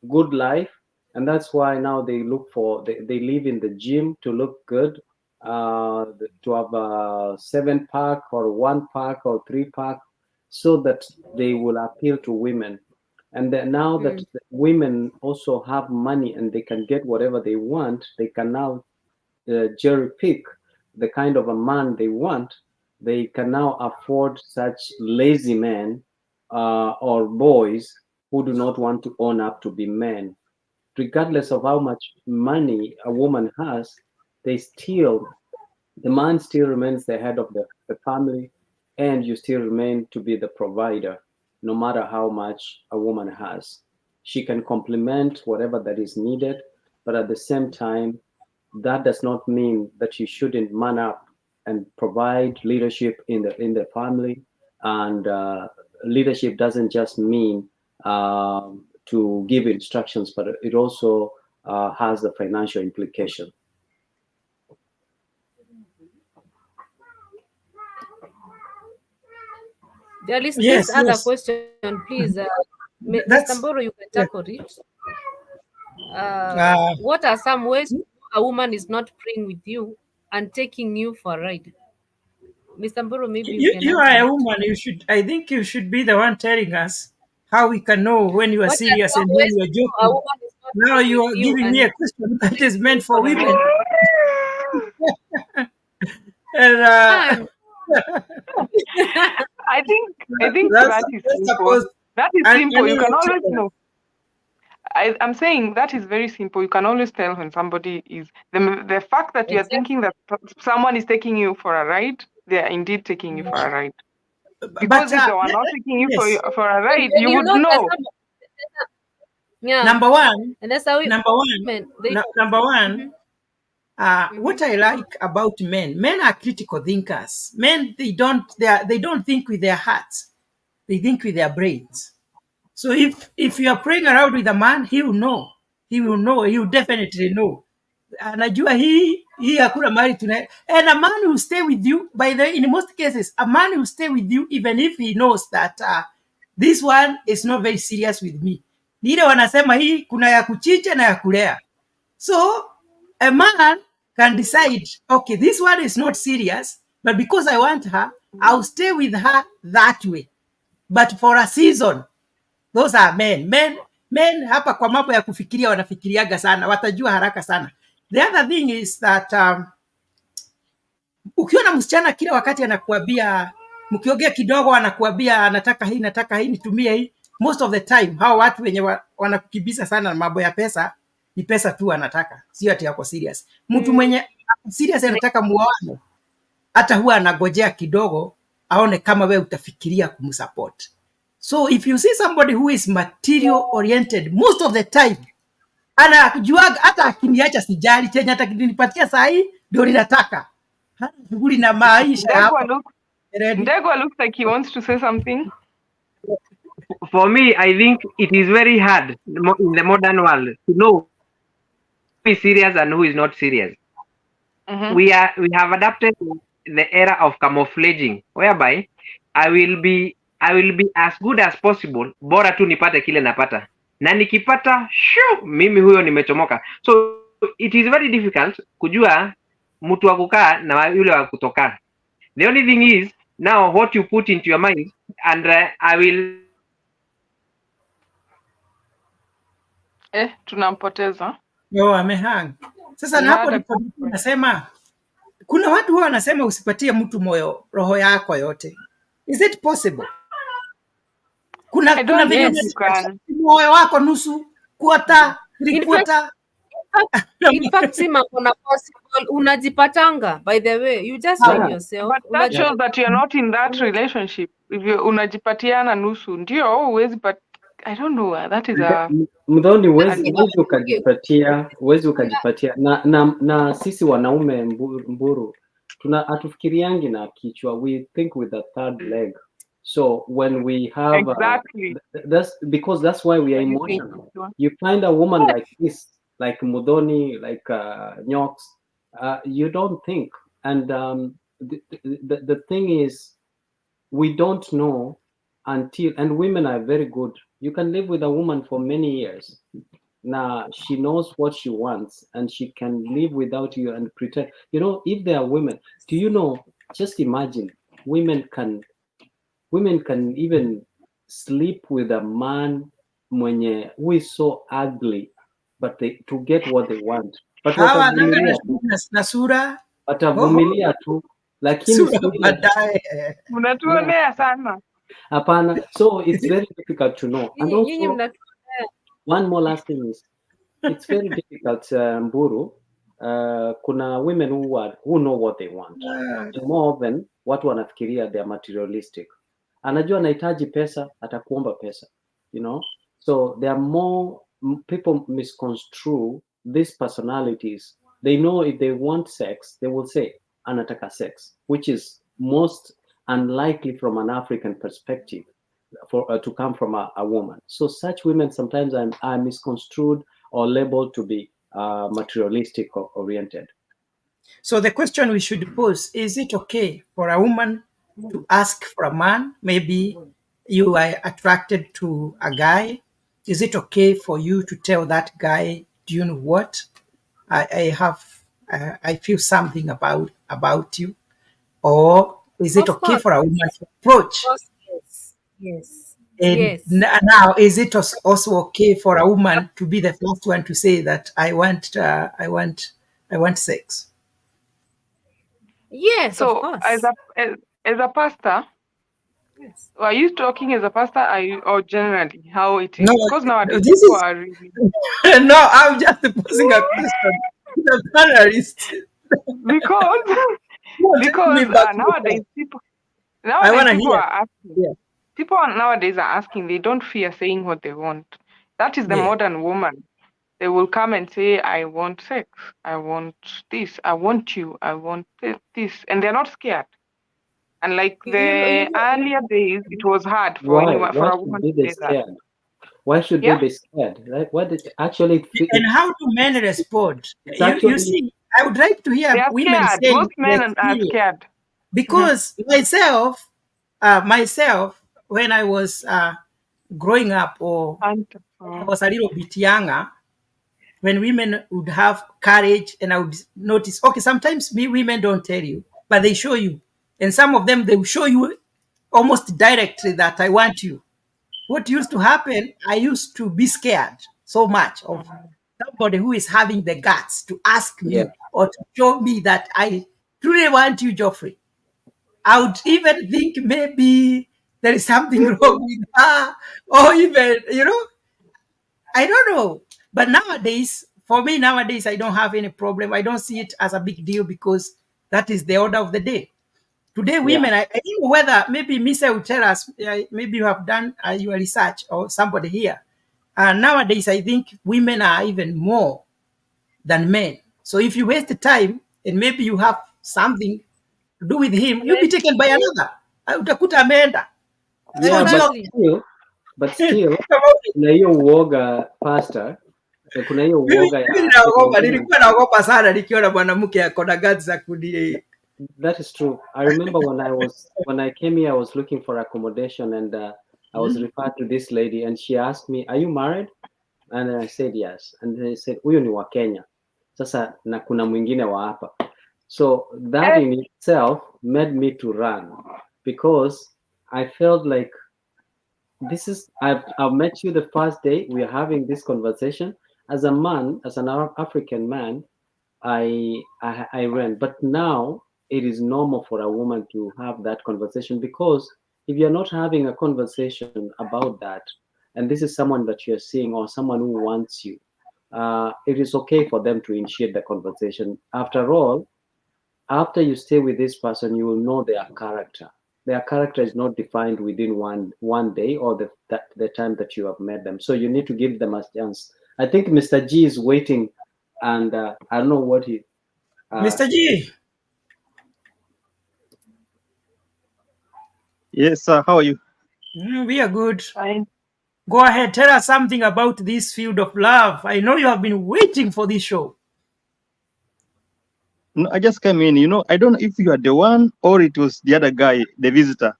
good life, and that's why now they live in the gym to look good, to have a 7 pack or 1 pack or 3 pack, so that they will appeal to women. And then now that the women also have money and they can get whatever they want, they can now cherry pick the kind of a man they want. They can now afford such lazy men, or boys who do not want to own up to be men. Regardless of how much money a woman has, the man still remains the head of the family, and you still remain to be the provider, no matter how much a woman has. She can complement whatever that is needed, but at the same time, that does not mean that you shouldn't man up and provide leadership in the family. And leadership doesn't just mean to give instructions, but it also has the financial implication. There is Yes, this other yes. question, please. Mr. That's Mboro, you can yeah. tackle it. Uh, What are some ways a woman is not praying with you and taking you for a ride? Mr. Mboro, maybe you can you answer are a that. woman. I think you should be the one telling us how we can know when you are What are serious some and when ways you are a joking. woman is not Now praying you with are you giving me and a question that is taking meant you for for a women. ride? And And I think that's that is simple. supposed. That is And simple. You can always children. know. I'm saying that is very simple. You can always tell when somebody is the fact that you're exactly. thinking that someone is taking you for a ride, they are indeed taking you for a ride. But Because if they were not taking you yes, for a ride, And you you would know that know. yeah, number one, and that's how number one, women they number one. Mhm. What I like about men are critical thinkers. Men, they don't think with their hearts; they think with their brains. So if you are playing around with a man, he will know. He will know. He will definitely know. Anajua hii hakuna mahali tuna. And a man will stay with you. By the way, in most cases, a man will stay with you even if he knows that this one is not very serious with me. Ni ile wanasema hii kuna ya kuchicha na ya kulea. So a man can decide, okay, this one is not serious, but because I want her, I'll stay with her that way. But for a season, those are men. Men hapa kwa mambo ya kufikiria wanafikiriaga sana, watajua haraka sana. The other thing is that Ukiona msichana kila wakati anakuambia, mkiongea kidogo anakuambia nataka hii, nitumie hii, most of the time hao watu wenye wanakukimbiza sana na mambo ya pesa, ni pesa tu anataka, sio ati yako serious. Mtu mwenye serious anataka muoane, hata huwa anagojea kidogo aone kama we utafikiria kumsupport. So if you see somebody who is material oriented, most of the time anajua hata akiniacha sijali, chenye hata kinipatia saa hii ndio ninataka, hana shughuli na maisha hapa. Ndegwa looks like he wants to say something. For me, I think it is very hard in the modern world to know who is serious and who is not serious. We have adapted the era of camouflaging, whereby I will be as good as possible, bora tu nipate kile napata, na nikipata mimi huyo nimechomoka. So it is very difficult kujua mtu wa kukaa na yule wa kutoka. The only thing is now what you put into your mind, and I will tunampoteza. Amehang. Sasa na hapo ndipo nasema kuna watu huwa wanasema usipatie mtu moyo roho yako yote. Is it possible? Kuna vile moyo wako nusu, quarter, 3/4. In fact, sima kuna possible unajipatanga, by the way, you just find yourself. But that shows that you're not in that relationship. If you unajipatiana nusu, ndio huwezi, but I don't know, that is a Mdhoni huwezi ukajipatia na sisi wanaume Mburu hatufikiriangi na kichwa, we think with a third leg. So when we have exactly that's why we are emotional. You find a woman like this, like Mudhoni, like Nyox, you don't think. And the thing is, we don't know until, and women are very good. You can live with a woman for many years. Now she knows what she wants, and she can live without you and pretend. You know, if there are women, do you know? Just imagine, women can even sleep with a man who is so ugly, but to get what they want. But watavumilia tu, lakini unatuonea sana. Hapana. So it's very difficult to know. And also, one more last thing is, it's very difficult, Mburu. Kuna women who know what they want. And more often, watu wanafikiria they are materialistic. Anajua anahitaji pesa, atakuomba pesa. You know? So there are more people misconstrue these personalities. They know if they want sex, they will say, anataka sex, which is most unlikely from an African perspective to come from a woman. So such women sometimes are misconstrued or labeled to be materialistic or oriented. So the question we should pose, is it okay for a woman to ask for a man? Maybe you are attracted to a guy. Is it okay for you to tell that guy, do you know what? I feel something about you? Or is it okay for a woman to approach? Yes. And now, is it also okay for a woman to be the first one to say that I want sex? Yes, so of course. As a pastor, yes. Are you talking as a pastor or generally how it is? No, because nowadays people are really... No, I'm just posing a question to the panelists. because nowadays people are asking. Yeah. People nowadays are asking. They don't fear saying what they want. That is the modern woman. They will come and say, I want sex, I want this, I want you, I want this. And they're not scared. And like the earlier days, it was hard for anyone, for a woman to say that. Why should they be scared? Right? What did actually... And how do men respond? You see, I would like to hear women saying... Most men are scared. Because myself, when I was growing up, or I was a little bit younger, when women would have courage, and I would notice, okay, sometimes women don't tell you, but they show you. And some of them, they will show you almost directly that I want you. What used to happen, I used to be scared so much of somebody who is having the guts to ask me or to show me that I truly want you, Geoffrey, I would even think maybe there is something wrong with her, or even, I don't know. But nowadays, for me, nowadays, I don't have any problem. I don't see it as a big deal because that is the order of the day. Today, women, I don't know whether maybe Misa will tell us, maybe you have done your research or somebody here. Nowadays, I think women are even more than men. So if you waste the time and maybe you have something to do with him, you'll be taken by another. Utakuta ameenda. So Yeah, Gio, but still kama kuna hiyo uoga pastor, kuna hiyo uoga ya mimi nilikuwa naogopa sana nikiona mwanamke ako na guts za kuni. That is true. I remember when I came here, I was looking for accommodation, and I was referred to this lady, and she asked me, "Are you married?" And then I said yes, and they said, "Huyo ni wa Kenya." Sasa na kuna mwingine wa hapa. So that in itself made me to run, because I felt like I've met you the first day we are having this conversation. As a man, as an African man, I ran, but now it is normal for a woman to have that conversation, because if you're not having a conversation about that, and this is someone that you're seeing or someone who wants you, it is okay for them to initiate the conversation. After all, after you stay with this person, you will know their character. Their character is not defined within one day or the time that you have met them. So you need to give them a chance. I think Mr. G is waiting, and I don't know what he. Mr. G. Yes, sir. How are you? We are good. Fine. Go ahead. Tell us something about this field of love. I know you have been waiting for this show. No, I just came in. I don't know if you are the one or it was the other guy, the visitor.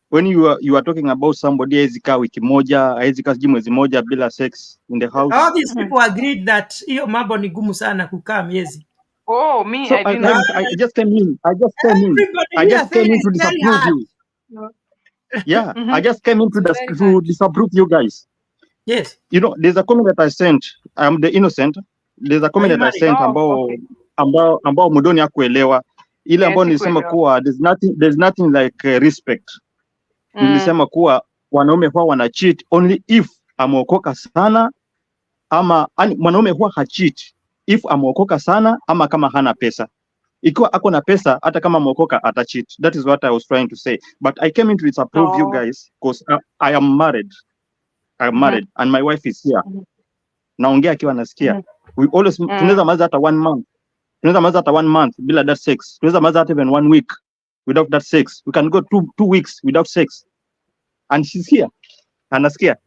When you are talking about somebody haizikaa wiki moja, haizikaa sijui mwezi moja bila sex in the house. All these people agreed that hiyo mambo ni gumu sana kukaa miezi. Oh, me, So I didn't. I just came in. I just came in to disapprove you. Yeah, I just came in to disapprove you guys. Yes. There's a comment that I sent. I'm the innocent. There's a comment that I sent ambao Mudoni hakuelewa. Ile ambao nilisema kuwa there's nothing like respect. Nilisema kuwa wanaume huwa wana cheat only if ameokoka sana, ama mwanaume huwa hacheat if ameokoka sana ama kama hana pesa. Ikiwa ako na pesa, hata kama ameokoka atacheat. That is what I was trying to say. But I came in to disapprove you guys because I am married. I'm married and my wife is here. Naongea akiwa nasikia. We always tunaweza maza hata 1 month. Tunaweza maza hata 1 month bila that sex. Tunaweza maza hata even 1 week without that sex. We can go 2 weeks without sex. And she's here. Anasikia.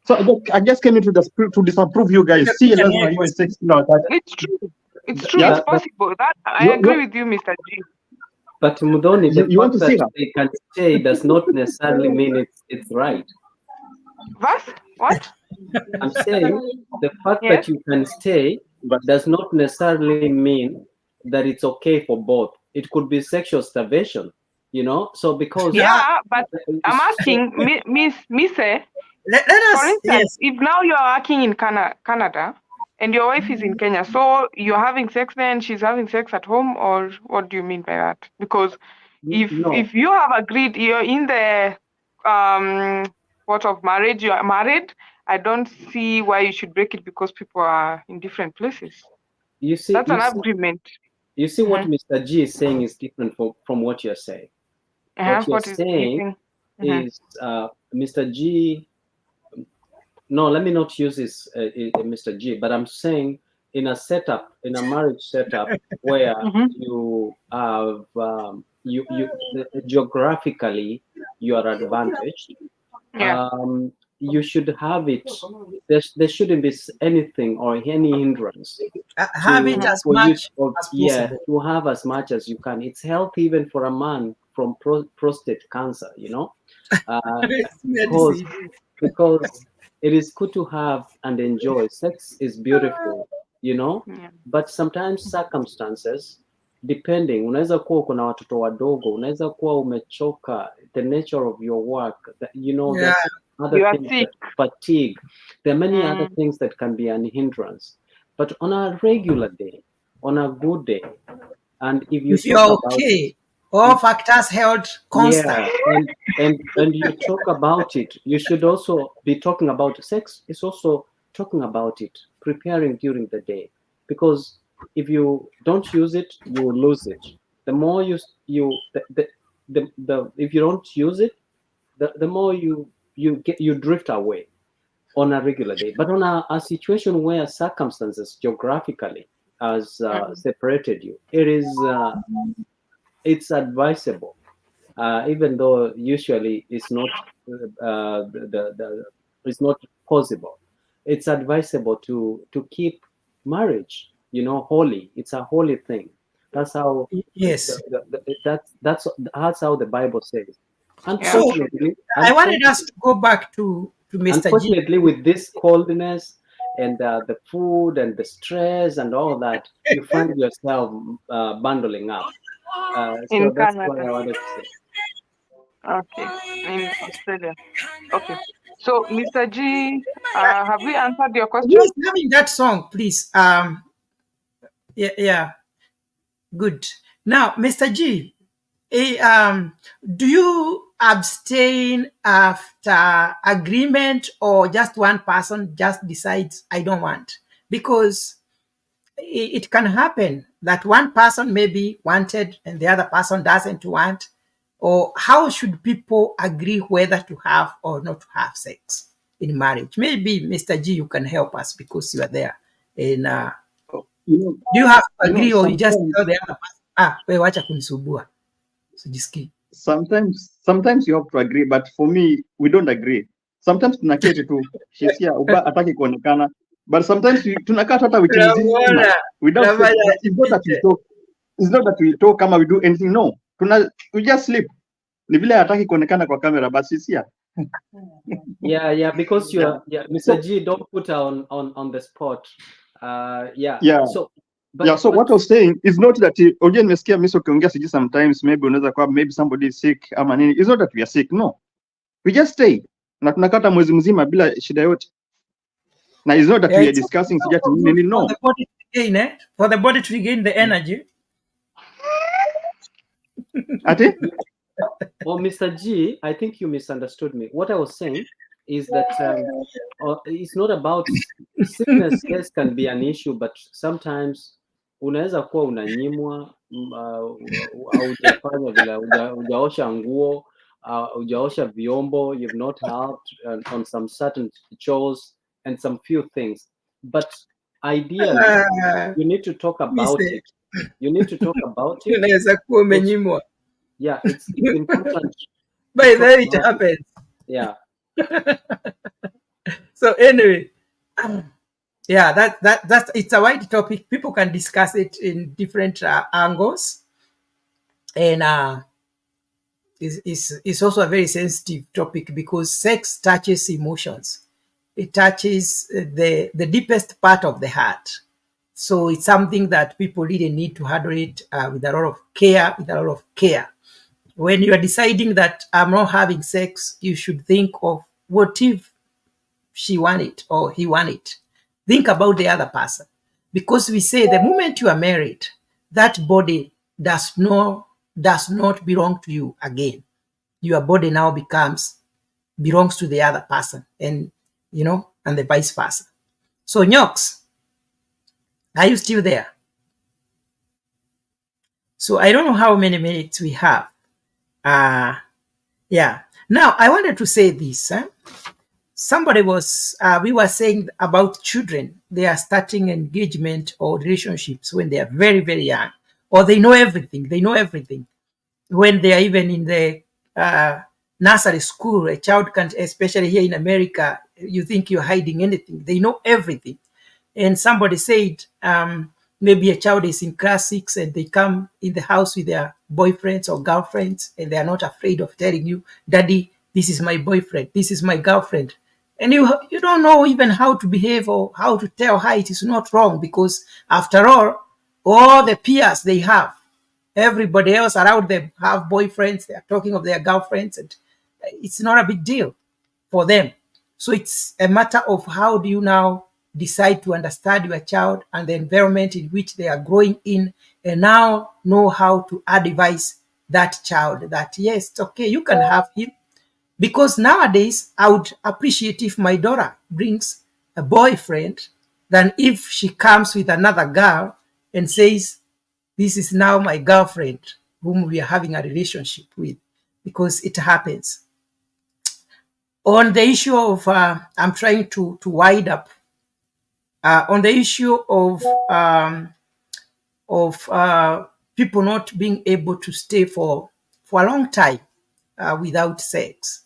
So I just came in to disapprove you guys. See, lazima iwe sex kila wakati. It's true. It's true. It's possible. That I agree with you, Mr. G. But Mudoni, the you want fact to see that they can stay does not necessarily mean it's right. What? I'm saying the fact that you can stay does not necessarily mean that it's okay for both. It could be sexual starvation, So because but I'm asking Miss for instance, if now you are working in Canada and your wife is in Kenya, so you're having sex there and she's having sex at home, or what do you mean by that? Because if you have agreed, you're in the what of marriage, you are married, I don't see why you should break it because people are in different places. That's an agreement. You see what Mr. G is saying is different from what you're saying. What you're saying is Mr. G. No, let me not use this Mr. G, but I'm saying in a marriage setup where you have you geographically you are advantaged. You should have it. There shouldn't be anything or any hindrance. Have it as much as possible. To have as much as you can. It's healthy even for a man from prostate cancer, because it is good to have and enjoy. Sex is beautiful, but sometimes circumstances, depending, unaweza kuwa kuna watoto wadogo, unaweza kuwa umechoka, the nature of your work, there's other things like fatigue. There are many other things that can be an hindrance. But on a regular day, on a good day. And if you If talk you're about okay, all factors held constant. yeah, and you talk about it, you should also be talking about sex. Is also talking about it, preparing during the day, because if you don't use it, you will lose it. The more the if you don't use it, the more you drift away on a regular day. But on a situation where circumstances geographically has separated you, it's advisable, even though usually it's not it's not possible. It's advisable to keep marriage, holy. It's a holy thing. That's how Yes. that's how the Bible says. So Unfortunately, I wanted us to go back to Mr. G. unfortunately, with this coldness and the food and the stress and all that, you find yourself bundling up. In So that's what Canada. I wanted to say. Okay. In Australia. Okay. So, Mr. G, have we answered your Who question? is having that song, please? Yeah, good. Now, Mr. G, do you abstain after agreement, or just one person just decides I don't want? Because it can happen that one person maybe wanted and the other person doesn't want. Or how should people agree whether to have or not to have sex in marriage? Maybe Mr. G, you can help us because you are there. And You do you have to agree, or you just sometimes tell the other person, we wacha kunisubua, sijisikii? sometimes you have to agree, but for me we don't agree. Sometimes tunaketi tu Shesia ataki kuonekana, but sometimes tunakaa hata wiki mzima without sex. But it's not that we talk. It's not that we talk kama we do anything. No, we just sleep. Ni vile hataki kuonekana kwa kamera, but Shesia. Yeah, because Mr. G, don't put her on the spot. Yeah. So So what I was saying is not that unajua nimesikia Miss ukiongea siji sometimes maybe unaweza kwa maybe somebody is sick ama nini. It's not that we are sick. No. We just stay. Na tunakata mwezi mzima bila shida yote. Na it's not that we are discussing sija nini, no. For the body to regain, for the body to regain the energy. Ati? Oh, Mr. G, I think you misunderstood me. What I was saying is that it's not about sickness. Yes, can be an issue, but sometimes unaweza kuwa unanyimwa, haujafanya vile, hujaosha nguo, hujaosha vyombo, you've not helped on some certain chores and some few things. But ideally, you need to talk about it. You need to talk about it. Unaweza kuwa umenyimwa. Yeah, it's important. By the way, it happens. Yeah. So anyway, yeah, that's it's a wide topic. People can discuss it in different angles, and it's also a very sensitive topic because sex touches emotions. It touches the deepest part of the heart. So it's something that people really need to handle it with a lot of care, When you are deciding that I'm not having sex, you should think of what if she want it or he want it. Think about the other person. Because we say the moment you are married, that body does not belong to you again. Your body now belongs to the other person, and and the vice versa. So Nyox, are you still there? So I don't know how many minutes we have. Yeah. Now I wanted to say this. Somebody we were saying about children. They are starting engagement or relationships when they are very, very young, or they know everything. They know everything. When they are even in the nursery school, a child can't, especially here in America, you think you're hiding anything. They know everything. And somebody said, maybe a child is in class 6 and they come in the house with their boyfriends or girlfriends, and they are not afraid of telling you, Daddy, this is my boyfriend, this is my girlfriend. And you don't know even how to behave or how to tell her it is not wrong, because after all the peers they have, everybody else around them have boyfriends, they are talking of their girlfriends, and it's not a big deal for them. So it's a matter of how do you now decide to understand your child and the environment in which they are growing in, and now know how to advise that child that, yes, it's okay, you can have him. Because nowadays, I would appreciate if my daughter brings a boyfriend than if she comes with another girl and says, this is now my girlfriend whom we are having a relationship with, because it happens. On the issue of, I'm trying to wind up, on the issue of people not being able to stay for a long time without sex,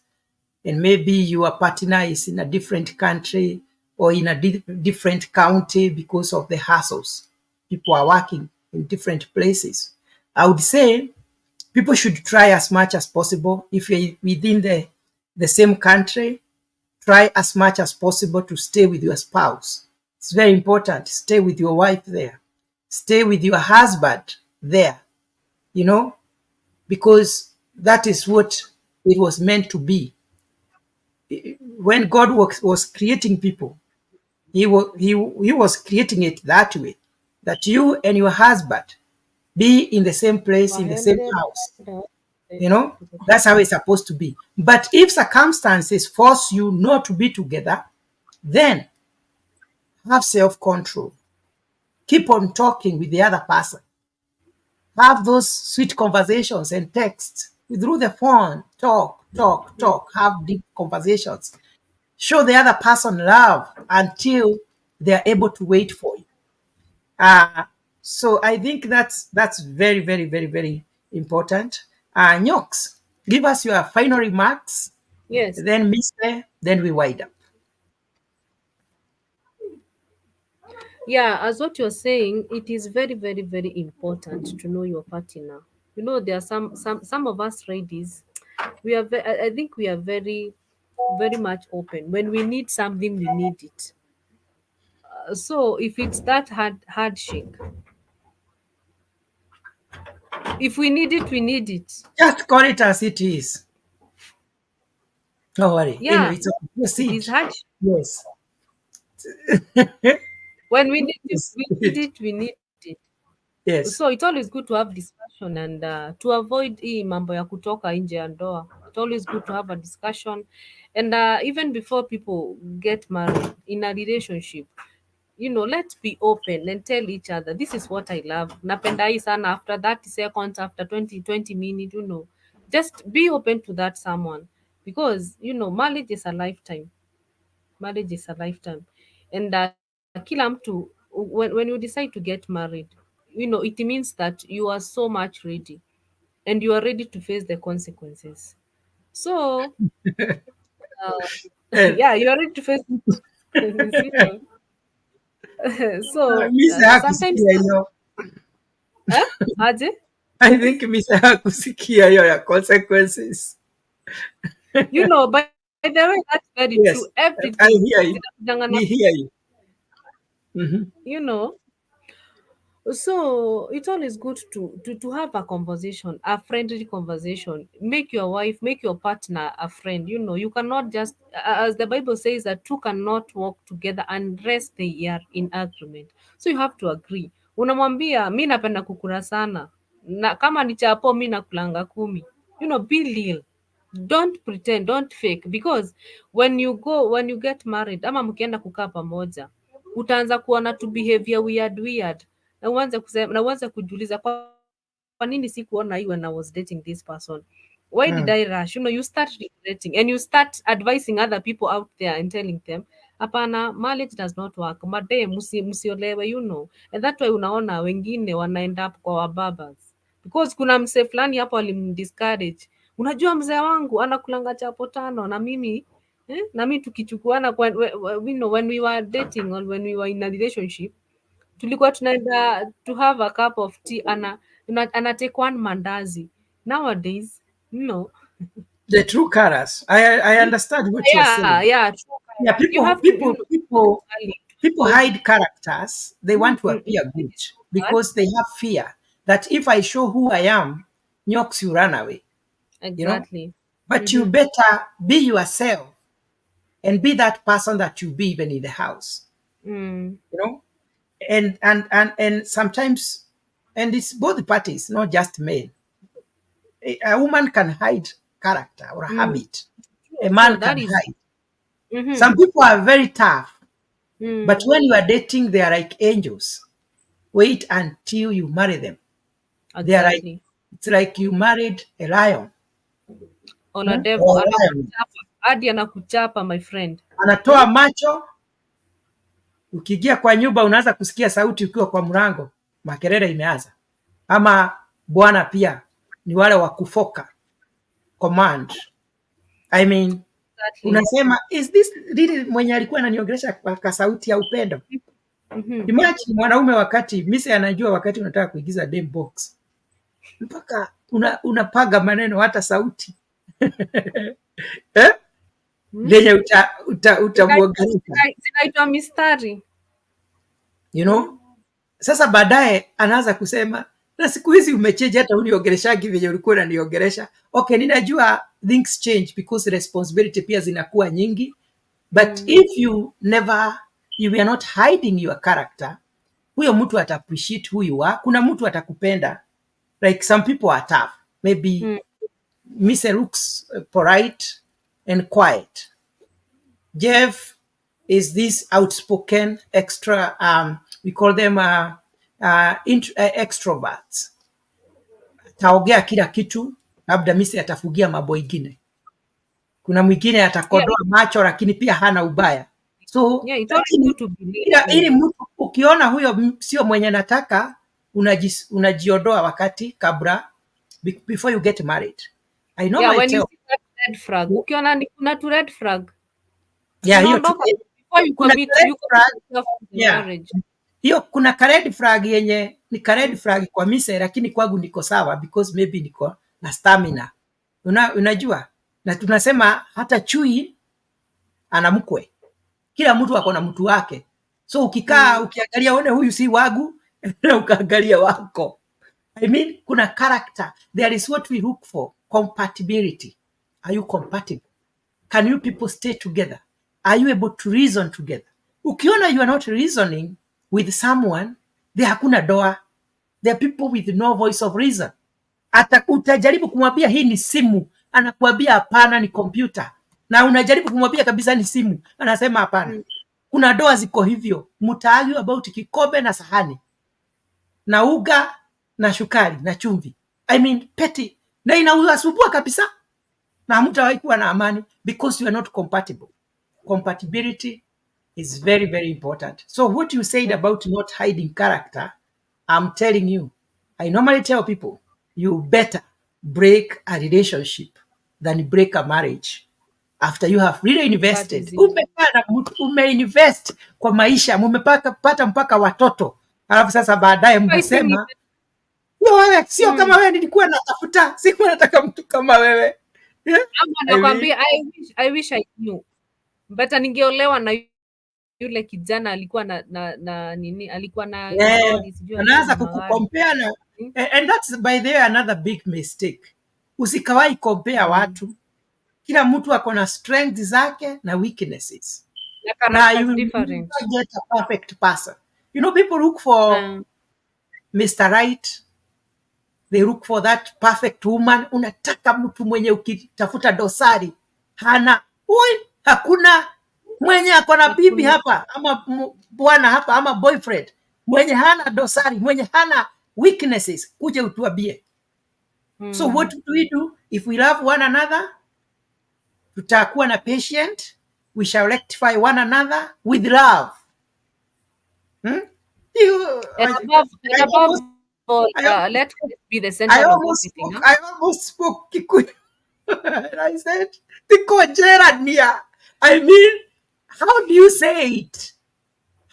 and maybe your partner is in a different country or in a different county because of the hassles. People are working in different places. I would say people should try as much as possible. If you're within the same country, try as much as possible to stay with your spouse. It's very important. Stay with your wife there. Stay with your husband there, because that is what it was meant to be. When God was creating people, he was creating it that way, that you and your husband be in the same place, in the same house. That's how it's supposed to be. But if circumstances force you not to be together, then have self-control. Keep on talking with the other person. Have those sweet conversations and texts through the phone. Talk, have deep conversations. Show the other person love until they're able to wait for you. So I think that's very, very, very, very important. Nyox, give us your final remarks. Yes. Then Mr. Then we wind up. Yeah, as what you're saying, it is very, very, very important to know your partner. There are some of us ladies, I think we are very, very much open. When we need something, we need it. So if it's that handshake, if we need it, we need it. Just call it as it is. Don't worry. Yeah, It's okay. it Proceed. is handshake. Yes. When we need it, Yes. we need it, we need it. Yes. So it's always good to have discussion and to avoid hii mambo ya kutoka nje ya ndoa. It's always good to have a discussion, and even before people get married in a relationship, let's be open and tell each other, this is what I love, napenda hii sana. After 30 seconds, after 20 minutes, just be open to that someone, because marriage is a lifetime. Marriage is a lifetime. And kila mtu, when you decide to get married, it means that you are so much ready, and you are ready to face the consequences. So And yeah, you are ready to face the consequences. So Mr. sometimes, hakusikia hiyo. aje, I think Mr. hakusikia hiyo ya consequences. by the way, that's very true. Yes. I Everything hear you. zinakujanga na, We hear you. Mhm. you know So it's always good to have a conversation, a friendly conversation. Make your wife, make your partner a friend. You cannot just, as the Bible says, that two cannot walk together unless they are in agreement. So you have to agree. Unamwambia mi napenda kukula sana, na kama ni chapo mi nakulanga 10. Be real. Don't pretend, don't fake, because when you get married, ama mkienda kukaa pamoja, utaanza kuona tu behavior weird, na uanze kujiuliza, kwa nini sikuona hii when I was dating this person? Why did I rush? You start regretting, and you start advising other people out there and telling them, hapana, marriage does not work, made msiolewe, and that why unaona wengine wanaenda up kwa wababas, because kuna msee fulani hapo alimdiscourage. Unajua mzee wangu anakulanga chapo 5, na mimi tukichukuana when we were dating or when we were in a relationship, tulikuwa tunaenda to have a cup of tea, ana take one mandazi. Nowadays, The true colors. I understand what you're saying. yeah, Yeah, you people have to, people people people because hide characters. They want to appear good that because they have fear that if I show who I am, Nyox will run away. exactly. But you better be yourself and be that person that you be even in the house. Mm. You know, and sometimes, and it's both parties, not just men. A woman can hide character or Mm. habit. A True, true. man can That is. hide. Mm-hmm. Some people are very tough, but Mm. when you are dating, they are like angels. Wait until you marry them. They are like, Exactly. it's like you married a lion, On a devil. or a lion. Anakuchapa. Hadi anakuchapa, my friend. Anatoa macho, ukiingia kwa nyumba unaanza kusikia sauti ukiwa kwa mlango, makelele imeanza. Ama bwana pia ni wale wa kufoka command. I mean, Exactly. unasema is this really mwenye alikuwa ananiongelesha kwa sauti ya upendo? Mm-hmm. Imagine mwanaume wakati mise anajua wakati unataka kuigiza dem box, mpaka unapaga maneno hata sauti eh? Lenye utamwangalia, Zinaitwa mistari. you know. Sasa baadaye anaanza kusema na siku hizi umecheje, hata uniongeleshagi venye ulikuwa unaniongelesha. Okay, ninajua things change because responsibility pia zinakuwa nyingi, but if you are not hiding your character, huyo mtu ata appreciate who you are. Kuna mtu atakupenda, like some people are tough, maybe Mr. looks polite and quiet. Jeff is this outspoken extra, we call them extroverts. Ataongea kila kitu, labda Mr. atafugia mambo ingine. Kuna mwingine atakodoa macho lakini pia hana ubaya. So It's always good to believe. ili mtu ukiona huyo sio mwenye nataka, unajiondoa wakati kabla, before you get married. I know when you see that red flag, ukiona kuna tu red flag. Hiyo before you commit, you commit marriage. Hiyo kuna red flag yenye ni red flag kwa mise, lakini kwangu niko sawa because maybe niko na stamina. Unajua? Na tunasema hata chui ana mkwe. Kila mtu ako na mtu wake. So ukikaa ukiangalia uone huyu si wangu, na ukaangalia wako. I mean, kuna character. There is what we look for. Compatibility. Are you compatible? Can you people stay together? Are you able to reason together? Ukiona you are not reasoning with someone, there hakuna doa. There are people with no voice of reason. Utajaribu kumwambia hii ni simu, anakuambia hapana, ni kompyuta. Na unajaribu kumwambia kabisa ni simu, anasema hapana. Kuna doa ziko hivyo. Mtaargue about kikombe na sahani, na uga na shukari na chumvi. I mean, petty. Na inawasumbua kabisa, na hamtawahi kuwa na amani because you are not compatible. Compatibility is very, very important. So what you said about not hiding character, I'm telling you, I normally tell people, you better break a relationship than break a marriage after you have really invested. Umeinvest kwa maisha, mumepata mpaka watoto, alafu sasa baadaye mnasema wewe sio kama wewe nilikuwa natafuta, sikuwa nataka mtu kama wewe. Nakwambia, I wish I knew. But ningeolewa na yule kijana alikuwa na nini, alikuwa na anaanza kukukompea na and that's by the way another big mistake. Usikawai compare watu. Kila mtu ako na strengths zake na weaknesses. Na you will get a perfect person. You know, people look for Mr. Right. They look for that perfect woman. Unataka mtu mwenye ukitafuta dosari hana. Hakuna mwenye ako na bibi hapa ama bwana hapa ama boyfriend mwenye hana dosari, mwenye hana weaknesses, kuje utuambie. So what do we do? If we love one another, tutakuwa na patient, we shall rectify one another with love. And above all, let God be the center of everything. I almost spoke Kikuyu. And I said, I mean, how do you say it?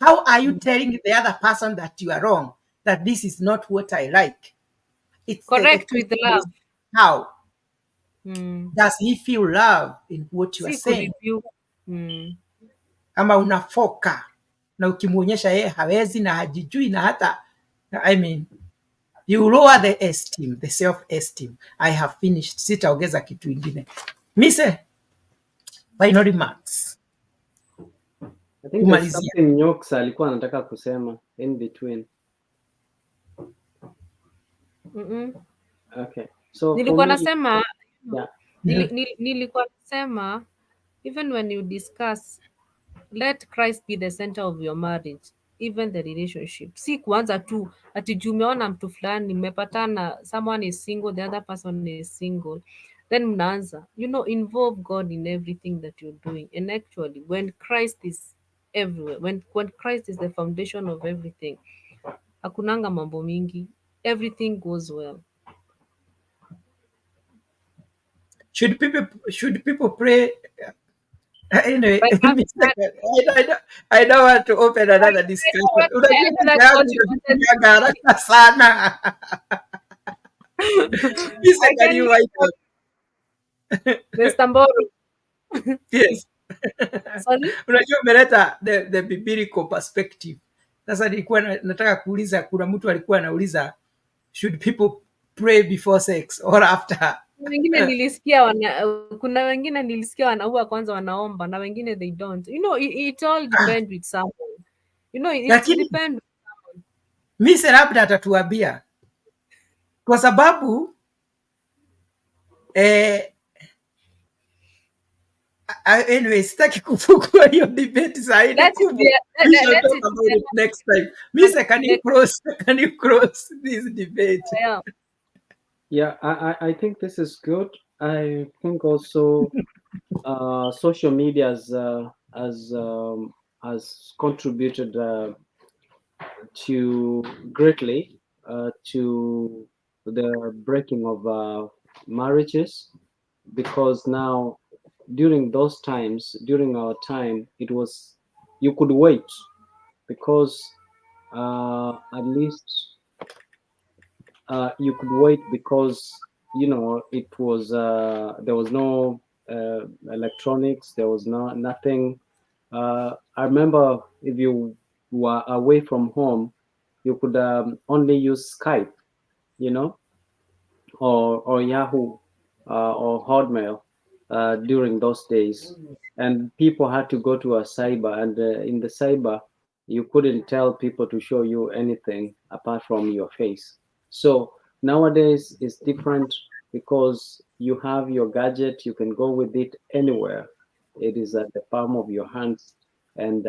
How are you telling the other person that you are wrong? That this is not what I like? It's correct with love. How? Does he feel love in what you are saying? Ama unafoka na ukimuonyesha yeye hawezi na hajijui na hata, I mean, you lower the esteem, the self-esteem. I have finished. Sitaongeza kitu ingine. Mise, final remarks. I think there's something Nyox alikuwa anataka kusema in between. Okay. So nilikuwa for me, nasema yeah. nilikuwa nasema even when you discuss, let Christ be the center of your marriage, even the relationship. Si kuanza tu ati juu umeona mtu fulani mmepatana, someone is single, the other person is single, then mnaanza, involve God in everything that you're doing. And actually when Christ is everywhere, when Christ is the foundation of everything, hakunanga mambo mingi, everything goes well. Should people pray? Anyway, I don't want to open another discussion. Mr. Mboro. Yes. Sorry? Unajua umeleta the biblical perspective. Sasa nilikuwa nataka kuuliza, kuna mtu alikuwa anauliza should people pray before sex or after? Kuna wengine nilisikia huwa kwanza wanaomba na wengine they don't. It all depends with someone. It depends with someone. Mimi labda atatuambia kwa sababu anyway, sitaki kufungua hiyo debate zaidi. We shall talk about it next time. Misa, can you close this debate? Yeah, I think this is good. I think also social media has contributed to greatly to the breaking of marriages, because now during our time, it was, you could wait, because at least you could wait, because it was there was no electronics, there was nothing. I remember if you were away from home, you could only use Skype, or Yahoo or Hotmail during those days, and people had to go to a cyber, and in the cyber you couldn't tell people to show you anything apart from your face. So nowadays it's different, because you have your gadget, you can go with it anywhere. It is at the palm of your hands, and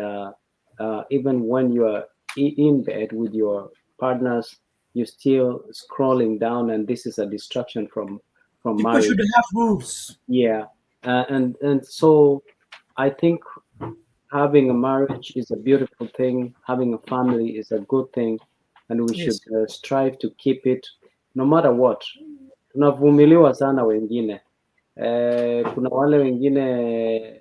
even when you are in bed with your partners, you're still scrolling down, and this is a distraction from People marriage. should have rules. Yeah, and so I think having a marriage is a beautiful thing. Having a family is a good thing, and we should strive to keep it no matter what. Tunavumiliwa sana wengine. Kuna wale wengine,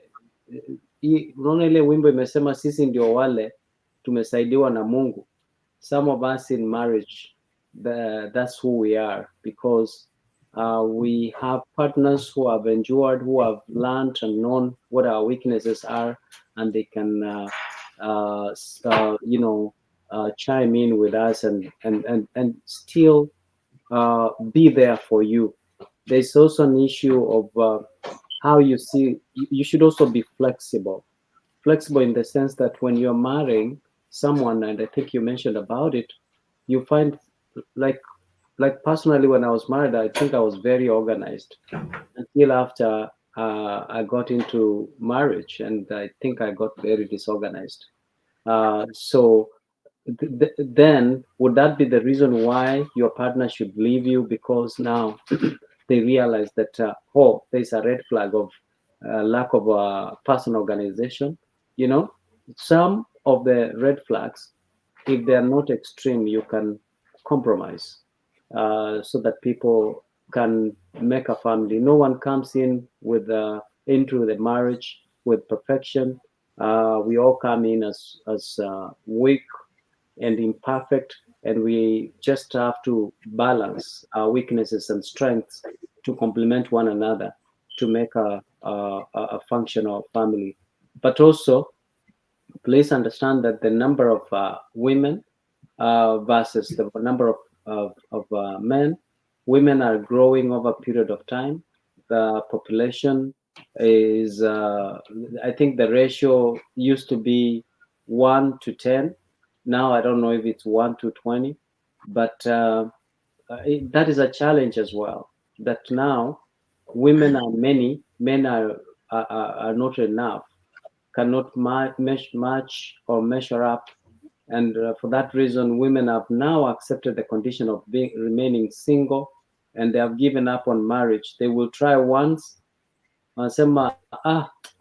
unaona ile wimbo imesema sisi ndio wale tumesaidiwa na Mungu. Some of us in marriage, that's who we are, because we have partners who have endured, who have learned and known what our weaknesses are, and they can chime in with us and still be there for you. There's also an issue of how you see. You should also be flexible in the sense that when you're marrying someone, and I think you mentioned about it, you find, like personally, when I was married, I think I was very organized until after I got into marriage, and I think I got very disorganized. So then would that be the reason why your partner should leave you? Because now they realize that there's a red flag of lack of personal organization. Some of the red flags, if they are not extreme, you can compromise so that people can make a family. No one comes in into the marriage with perfection. We all come in as weak and imperfect, and we just have to balance our weaknesses and strengths to complement one another to make a functional family. But also, please understand that the number of women versus the number of men, women are growing over a period of time. The population is, I think the ratio used to be 1 to 10. Now I don't know if it's 1 to 20, but that is a challenge as well. That now women are many, men are not enough, cannot match or measure up. And for that reason, women have now accepted the condition of remaining single, and they have given up on marriage. They will try once, wanasema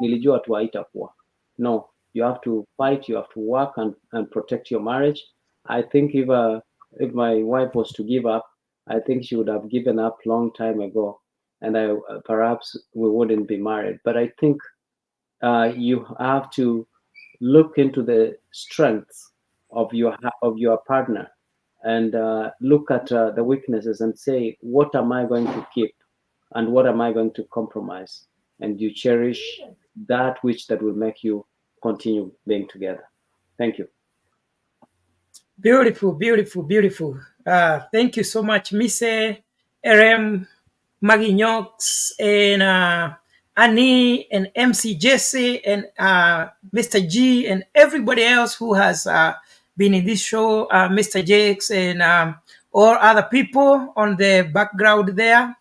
nilijua tu haitakuwa. No, you have to fight, you have to work and protect your marriage. I think if my wife was to give up, I think she would have given up long time ago, and perhaps we wouldn't be married. But I think you have to look into the strengths of your partner, and look at the weaknesses and say, what am I going to keep and what am I going to compromise? And you cherish that that will make you continue being together. Thank you. Beautiful, beautiful, beautiful. Thank you so much, Miss RM, Maggie Knox, and Annie, and MC Jesse, and Mr. G, and everybody else who has been in this show, Mr. Jakes, and all other people on the background there.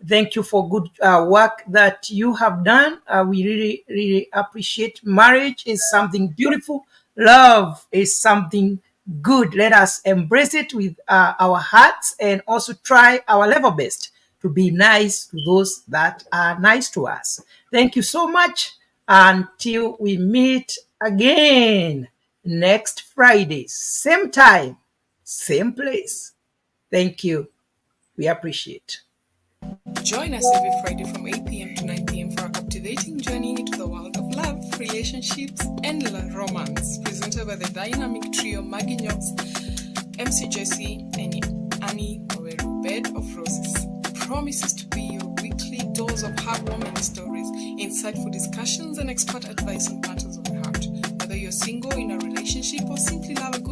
Thank you for good work that you have done. We really, really appreciate. Marriage is something beautiful. Love is something good. Let us embrace it with our hearts and also try our level best to be nice to those that are nice to us. Thank you so much. Until we meet again next Friday, same time, same place. Thank you. We appreciate. Join us every Friday from 8 p.m. to 9 p.m. for a captivating journey into the world of love, relationships, and romance. Presented by the dynamic trio Maggie Knox, MC Jesse, and Annie Oweru, Bed of Roses. Promises to be your weekly dose of heartwarming stories, insightful discussions, and expert advice on matters of the heart. Whether you're single, in a relationship, or simply love